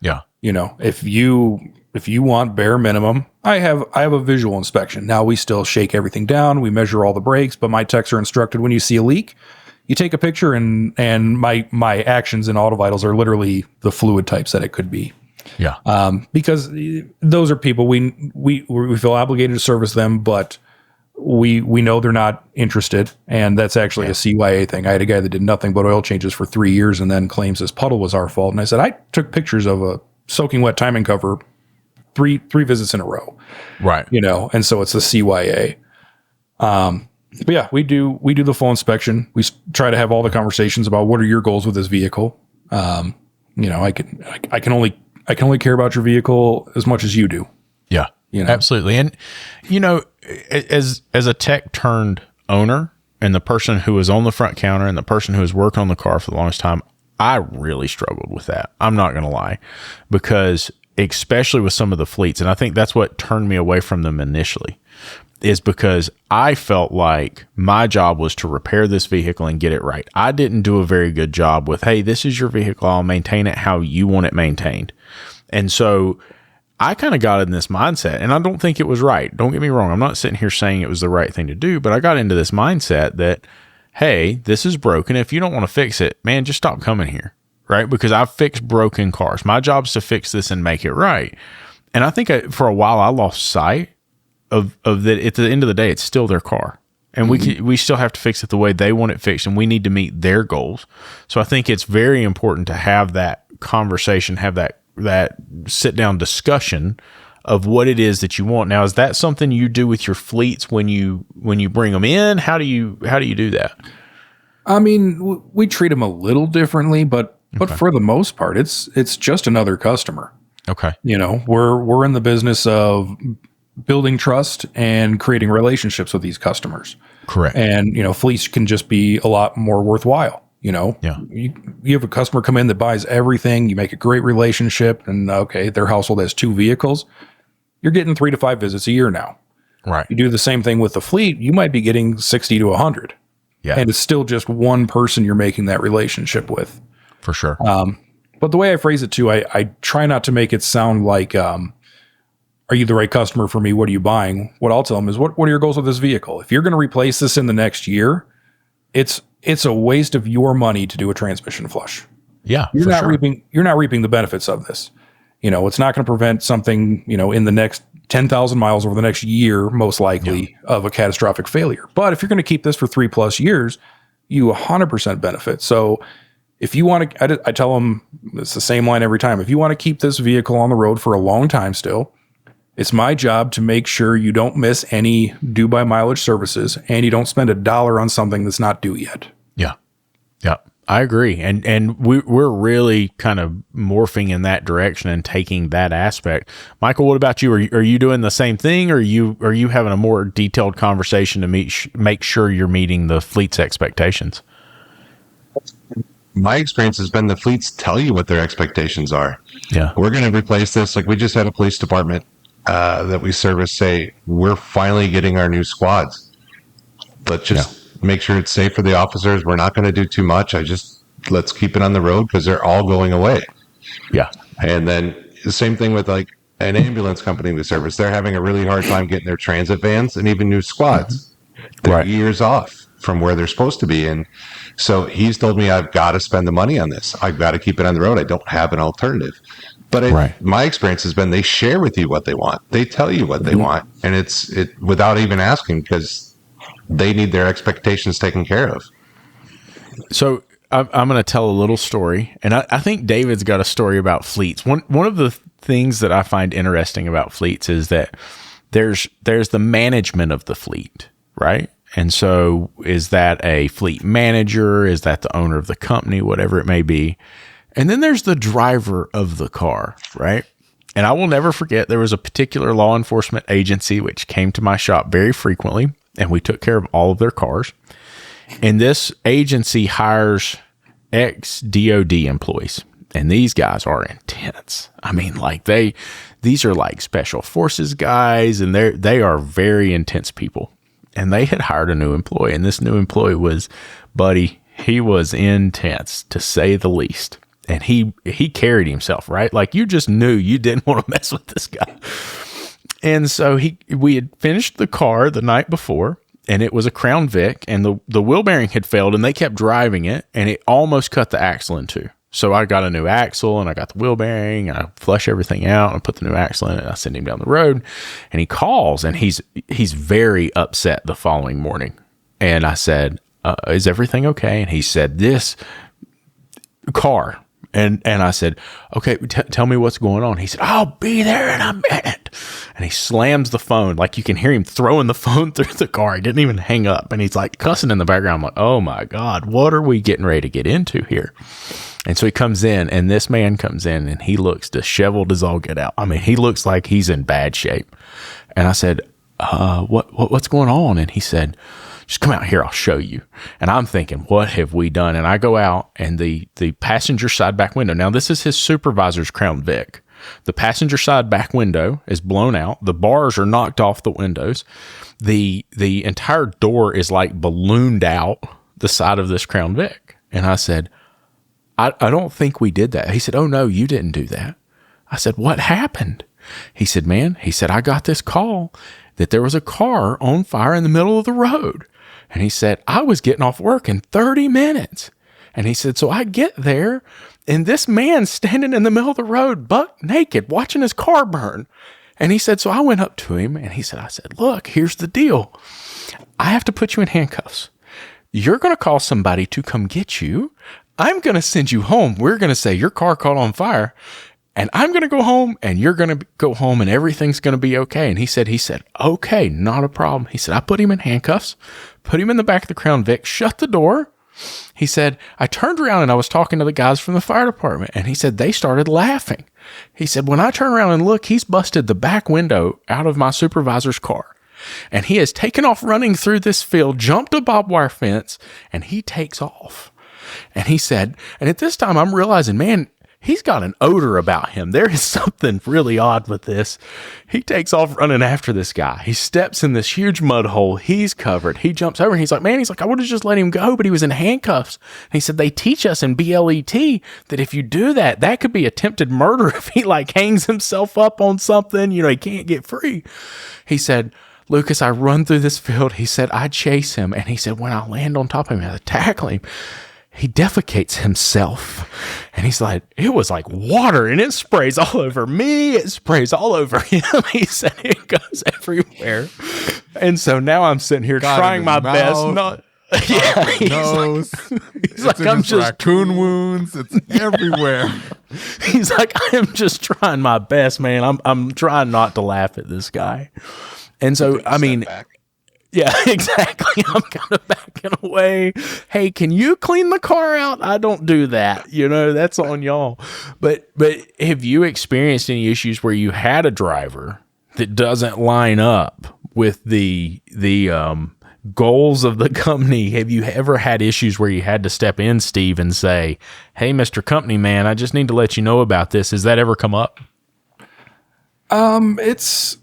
Yeah. If you want bare minimum, I have a visual inspection. Now we still shake everything down. We measure all the brakes, but my techs are instructed when you see a leak, you take a picture, and my actions in Auto Vitals are literally the fluid types that it could be. Yeah. Because those are people we feel obligated to service them, but we know they're not interested, and that's actually a CYA thing. I had a guy that did nothing but oil changes for 3 years and then claims his puddle was our fault. And I said, I took pictures of a soaking wet timing cover three visits in a row. Right. And so it's the CYA. But yeah, we do the full inspection. We try to have all the conversations about what are your goals with this vehicle. I can only care about your vehicle as much as you do. Yeah. Absolutely. And as a tech turned owner, and the person who was on the front counter and the person who was working on the car for the longest time, I really struggled with that. I'm not going to lie, because especially with some of the fleets, and I think that's what turned me away from them initially, is because I felt like my job was to repair this vehicle and get it right. I didn't do a very good job with, hey, this is your vehicle. I'll maintain it how you want it maintained. And so I kind of got in this mindset, and I don't think it was right. Don't get me wrong. I'm not sitting here saying it was the right thing to do, but I got into this mindset that, hey, this is broken. If you don't want to fix it, man, just stop coming here, right? Because I've fixed broken cars. My job is to fix this and make it right. And I think for a while I lost sight of that. At the end of the day, it's still their car, and we still have to fix it the way they want it fixed, and we need to meet their goals. So I think it's very important to have that conversation, have that sit down discussion of what it is that you want. Now, is that something you do with your fleets when you bring them in? How do you do that? I mean, we treat them a little differently, but for the most part, it's just another customer. Okay. You know, we're in the business of building trust and creating relationships with these customers. Correct. And, you know, fleets can just be a lot more worthwhile. You know, you have a customer come in that buys everything, you make a great relationship, and okay, their household has 2 vehicles. You're getting 3 to 5 visits a year now. Right. You do the same thing with the fleet, you might be getting 60 to 100. Yeah. And it's still just one person you're making that relationship with. For sure. But the way I phrase it too, I try not to make it sound like, are you the right customer for me? What are you buying? What I'll tell them is, what are your goals with this vehicle? If you're going to replace this in the next year, it's a waste of your money to do a transmission flush. Yeah. You're not reaping the benefits of this. You know, it's not going to prevent something, you know, in the next 10,000 miles over the next year, most likely, of a catastrophic failure. But if you're going to keep this for 3+ years, you 100% benefit. So if you want to, I tell them, it's the same line every time. If you want to keep this vehicle on the road for a long time still, it's my job to make sure you don't miss any due by mileage services and you don't spend $1 on something that's not due yet. Yeah. Yeah. I agree. And we're really kind of morphing in that direction and taking that aspect. Michael, what about you? Are you doing the same thing, or are you having a more detailed conversation to make sure you're meeting the fleet's expectations? My experience has been the fleets tell you what their expectations are. Yeah. We're going to replace this. Like, we just had a police department that we service say, we're finally getting our new squads. Let's just make sure it's safe for the officers. We're not going to do too much. Let's keep it on the road because they're all going away. Yeah. And then the same thing with like an ambulance company we service. They're having a really hard time getting their transit vans and even new squads. They're years off from where they're supposed to be. And so he's told me, I've got to spend the money on this. I've got to keep it on the road. I don't have an alternative. But my experience has been they share with you what they want. They tell you what they want. And it's without even asking, because they need their expectations taken care of. So I'm going to tell a little story. And I think David's got a story about fleets. One of the things that I find interesting about fleets is that there's the management of the fleet, right? And so is that a fleet manager? Is that the owner of the company? Whatever it may be. And then there's the driver of the car, right? And I will never forget, there was a particular law enforcement agency which came to my shop very frequently, and we took care of all of their cars. And this agency hires ex-DOD employees, and these guys are intense. I mean, like these are like special forces guys, and they are very intense people. And they had hired a new employee, and this new employee was, buddy, he was intense, to say the least. And he carried himself, right? Like, you just knew you didn't want to mess with this guy. And so we had finished the car the night before, and it was a Crown Vic, and the wheel bearing had failed, and they kept driving it, and it almost cut the axle in two. So I got a new axle, and I got the wheel bearing, and I flush everything out, and put the new axle in it, and I send him down the road, and he calls, and he's very upset the following morning. And I said, is everything okay? And he said, this car. And I said, okay, tell me what's going on. He said, I'll be there in a minute. And he slams the phone. Like, you can hear him throwing the phone through the car. He didn't even hang up. And he's like cussing in the background. I'm like, oh my God, what are we getting ready to get into here? And so he comes in, and this man comes in, and he looks disheveled as all get out. I mean, he looks like he's in bad shape. And I said, what's going on? And he said, Just come out here, I'll show you. And I'm thinking, what have we done? And I go out, and the passenger side back window. Now, this is his supervisor's Crown Vic. The passenger side back window is blown out. The bars are knocked off the windows. The entire door is like ballooned out the side of this Crown Vic. And I said, I don't think we did that. He said, oh, no, you didn't do that. I said, what happened? He said, man, I got this call that there was a car on fire in the middle of the road. And he said, I was getting off work in 30 minutes. And he said, so I get there, and this man's standing in the middle of the road, buck naked, watching his car burn. And he said, so I went up to him, and I said, look, here's the deal. I have to put you in handcuffs. You're going to call somebody to come get you. I'm going to send you home. We're going to say your car caught on fire. And I'm going to go home, and you're going to go home, and everything's going to be okay. And he said, okay, not a problem. He said, I put him in handcuffs, put him in the back of the Crown Vic, shut the door. He said, I turned around and I was talking to the guys from the fire department, and he said, they started laughing. He said, when I turn around and look, he's busted the back window out of my supervisor's car, and he has taken off running through this field, jumped a barbed wire fence, and he takes off. And he said, and at this time I'm realizing, man, he's got an odor about him. There is something really odd with this. He takes off running after this guy. He steps in this huge mud hole. He's covered. He jumps over, and he's like, I would have just let him go, but he was in handcuffs. And he said, they teach us in BLET that if you do that, that could be attempted murder if he like hangs himself up on something, he can't get free. He said, Lucas, I run through this field. He said, I chase him. And he said, when I land on top of him, I tackle him. He defecates himself, and he's like, it was like water, and it sprays all over me. It sprays all over him. He said it goes everywhere. And so now I'm sitting here trying my best. He's like, I'm just raccoon wounds. It's everywhere. He's like, I am just trying my best, man. I'm trying not to laugh at this guy. And so, I mean, yeah, exactly. I'm kind of backing away. Hey, can you clean the car out? I don't do that. That's on y'all. But have you experienced any issues where you had a driver that doesn't line up with the goals of the company? Have you ever had issues where you had to step in, Steve, and say, hey, Mr. Company Man, I just need to let you know about this. Has that ever come up? It's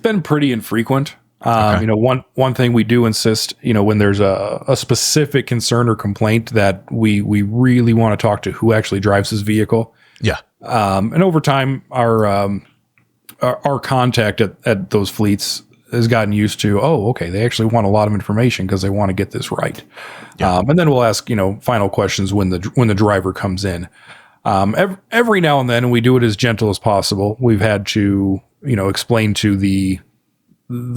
been pretty infrequent. Okay. One thing we do insist, when there's a specific concern or complaint, that we really want to talk to who actually drives this vehicle. Yeah. And over time, our contact at those fleets has gotten used to, okay, they actually want a lot of information because they want to get this right. Yeah. And then we'll ask, final questions when the driver comes in. Every now and then, and we do it as gentle as possible. We've had to, explain to the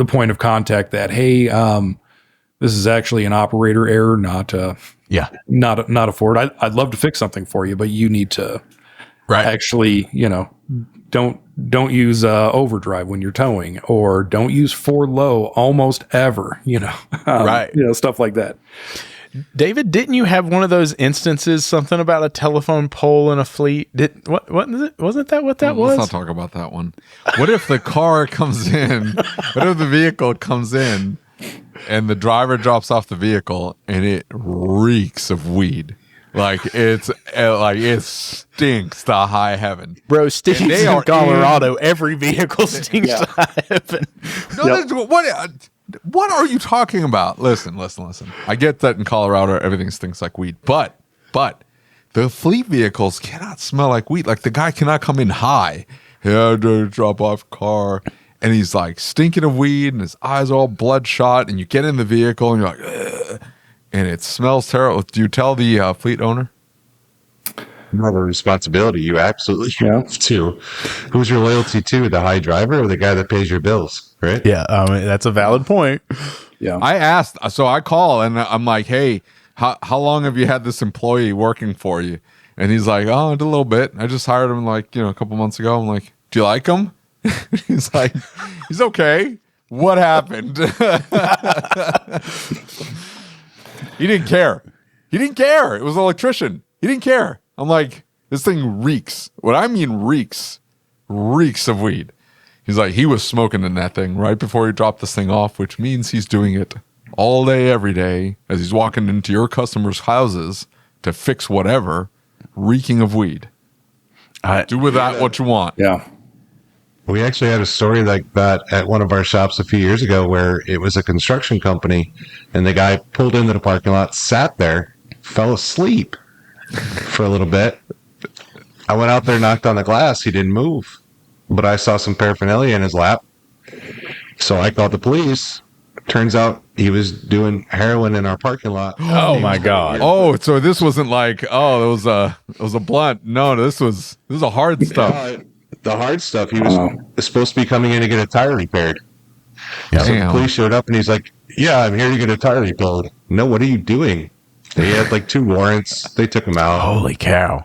point of contact that, hey, this is actually an operator error, not a Ford. I'd love to fix something for you, but you need to actually, don't use overdrive when you're towing, or don't use Ford low almost ever, stuff like that. David, didn't you have one of those instances, something about a telephone pole in a fleet? Wasn't that what that was? Let's not talk about that one. What if the car comes in? What if the vehicle comes in and the driver drops off the vehicle and it reeks of weed? It stinks to high heaven. Bro, stinks in Colorado. Every vehicle stinks to high heaven. No, what are you talking about? Listen. I get that in Colorado, everything stinks like weed, but the fleet vehicles cannot smell like weed. Like, the guy cannot come in high. Yeah, drop off car. And he's like stinking of weed, and his eyes all bloodshot, and you get in the vehicle and you're like, ugh, and it smells terrible. Do you tell the fleet owner? You have a responsibility. You absolutely have to. Who's your loyalty to? The high driver or the guy that pays your bills? Right? Yeah, that's a valid point. Yeah. I asked, so I call and I'm like, hey, how long have you had this employee working for you? And he's like, oh, a little bit. I just hired him a couple months ago. I'm like, do you like him? He's like, he's okay. What happened? He didn't care. It was an electrician. He didn't care. I'm like, this thing reeks. What I mean reeks of weed. He's like, he was smoking in that thing right before he dropped this thing off, which means he's doing it all day, every day, as he's walking into your customers' houses to fix whatever, reeking of weed. Do with that what you want. Yeah. We actually had a story like that at one of our shops a few years ago where it was a construction company and the guy pulled into the parking lot, sat there, fell asleep for a little bit. I went out there, knocked on the glass. He didn't move, but I saw some paraphernalia in his lap. So I called the police. Turns out he was doing heroin in our parking lot. Oh my God. Oh, so this wasn't like, it was a blunt. No, this was a hard stuff. The hard stuff. He was supposed to be coming in to get a tire repaired. Yeah. So the police showed up and he's like, yeah, I'm here to get a tire repaired. No, what are you doing? They had like 2 warrants. They took him out. Holy cow.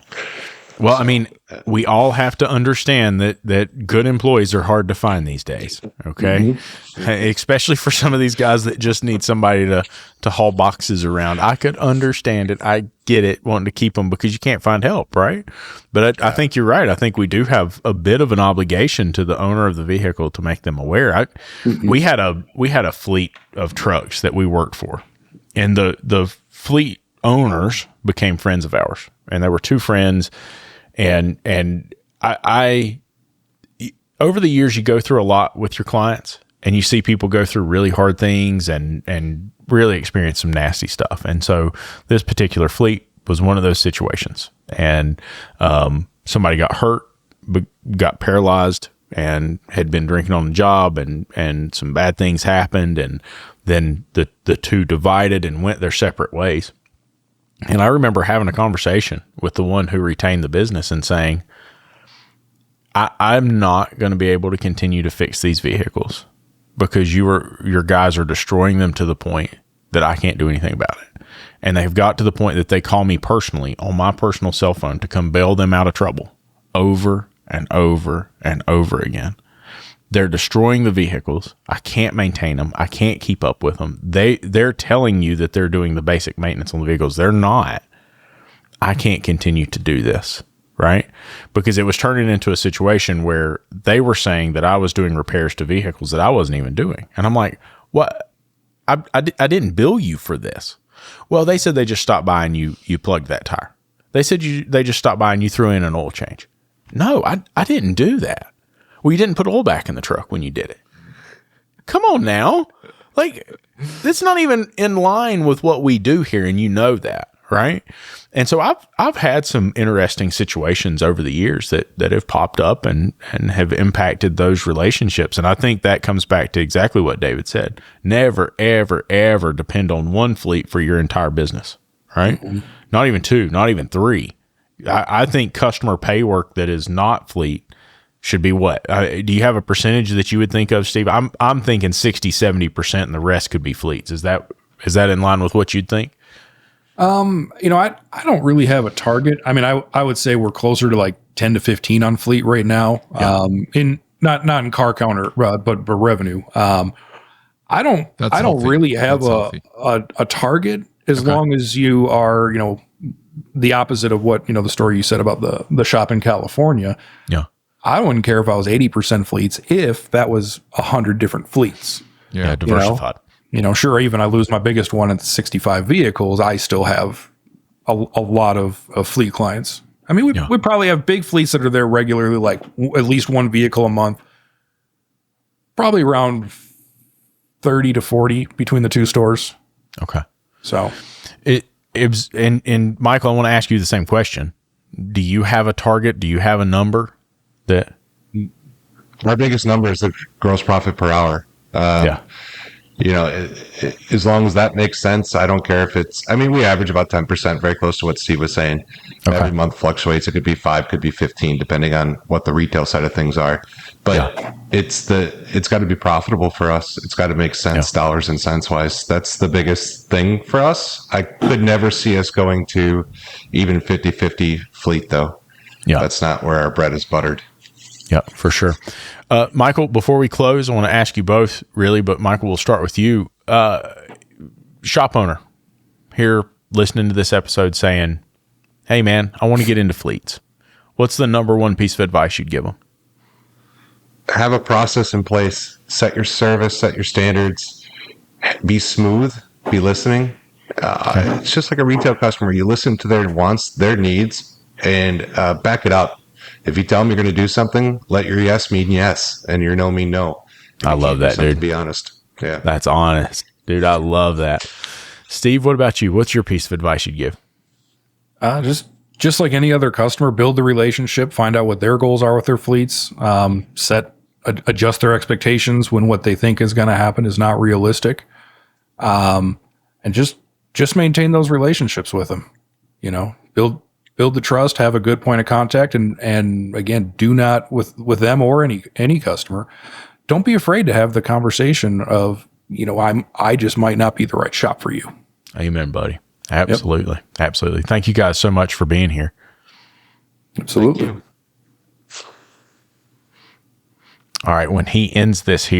Well, I mean, we all have to understand that good employees are hard to find these days. Okay. Mm-hmm. Especially for some of these guys that just need somebody to haul boxes around. I could understand it. I get it, wanting to keep them because you can't find help. Right. But I think you're right. I think we do have a bit of an obligation to the owner of the vehicle to make them aware. We had a fleet of trucks that we worked for, and the fleet owners became friends of ours, and there were 2 friends. And I over the years, you go through a lot with your clients, and you see people go through really hard things and really experience some nasty stuff. And so this particular fleet was one of those situations, and somebody got hurt, got paralyzed, and had been drinking on the job, and some bad things happened, and then the 2 divided and went their separate ways. And I remember having a conversation with the one who retained the business and saying, I'm not going to be able to continue to fix these vehicles because your guys are destroying them to the point that I can't do anything about it. And they've got to the point that they call me personally on my personal cell phone to come bail them out of trouble over and over and over again. They're destroying the vehicles. I can't maintain them. I can't keep up with them. They're telling you that they're doing the basic maintenance on the vehicles. They're not. I can't continue to do this, right? Because it was turning into a situation where they were saying that I was doing repairs to vehicles that I wasn't even doing. And I'm like, what? I didn't bill you for this. Well, they said they just stopped by and you plugged that tire. They said they just stopped by and you threw in an oil change. No, I didn't do that. Well, you didn't put oil back in the truck when you did it. Come on now. Like, that's not even in line with what we do here, and you know that, right? And so I've had some interesting situations over the years that have popped up and have impacted those relationships. And I think that comes back to exactly what David said. Never, ever, ever depend on one fleet for your entire business, right? Mm-hmm. Not even 2, not even 3. I think customer pay work that is not fleet should be what? Do you have a percentage that you would think of, Steve? I'm thinking 60, 70%, and the rest could be fleets. Is that in line with what you'd think? I don't really have a target. I mean, I would say we're closer to like 10 to 15 on fleet right now. Yeah. Not in car counter, but revenue. I don't really have a target as long as you are, the opposite of what, the story you said about the shop in California. Yeah. I wouldn't care if I was 80% fleets if that was 100 different fleets. Yeah, diversified. Sure, even I lose my biggest one at 65 vehicles, I still have a lot of fleet clients. I mean, we probably have big fleets that are there regularly, like at least one vehicle a month. Probably around 30 to 40 between the 2 stores. Okay. So it was, and Michael, I want to ask you the same question. Do you have a target? Do you have a number? That our biggest number is the gross profit per hour. As long as that makes sense, I don't care if we average about 10%, very close to what Steve was saying. Okay. Every month fluctuates. It could be 5, could be 15, depending on what the retail side of things are. But it's got to be profitable for us. It's got to make sense dollars and cents wise. That's the biggest thing for us. I could never see us going to even 50-50 fleet though. Yeah. That's not where our bread is buttered. Yeah, for sure. Michael, before we close, I want to ask you both, really, but Michael, we'll start with you. Shop owner here listening to this episode saying, hey, man, I want to get into fleets. What's the number one piece of advice you'd give them? Have a process in place. Set your service, set your standards. be smooth, be listening. It's just like a retail customer. You listen to their wants, their needs, and back it up. If you tell them you're going to do something, let your yes mean yes and your no mean no. I love that, dude. To be honest. Yeah. That's honest. Dude, I love that. Steve, what about you? What's your piece of advice you'd give? Just like any other customer, build the relationship, find out what their goals are with their fleets, adjust their expectations when what they think is going to happen is not realistic. And just maintain those relationships with them, build the trust, have a good point of contact. And again, do not with them or any customer, don't be afraid to have the conversation of, I just might not be the right shop for you. Amen, buddy. Absolutely. Yep. Absolutely. Thank you guys so much for being here. Absolutely. All right. When he ends this here,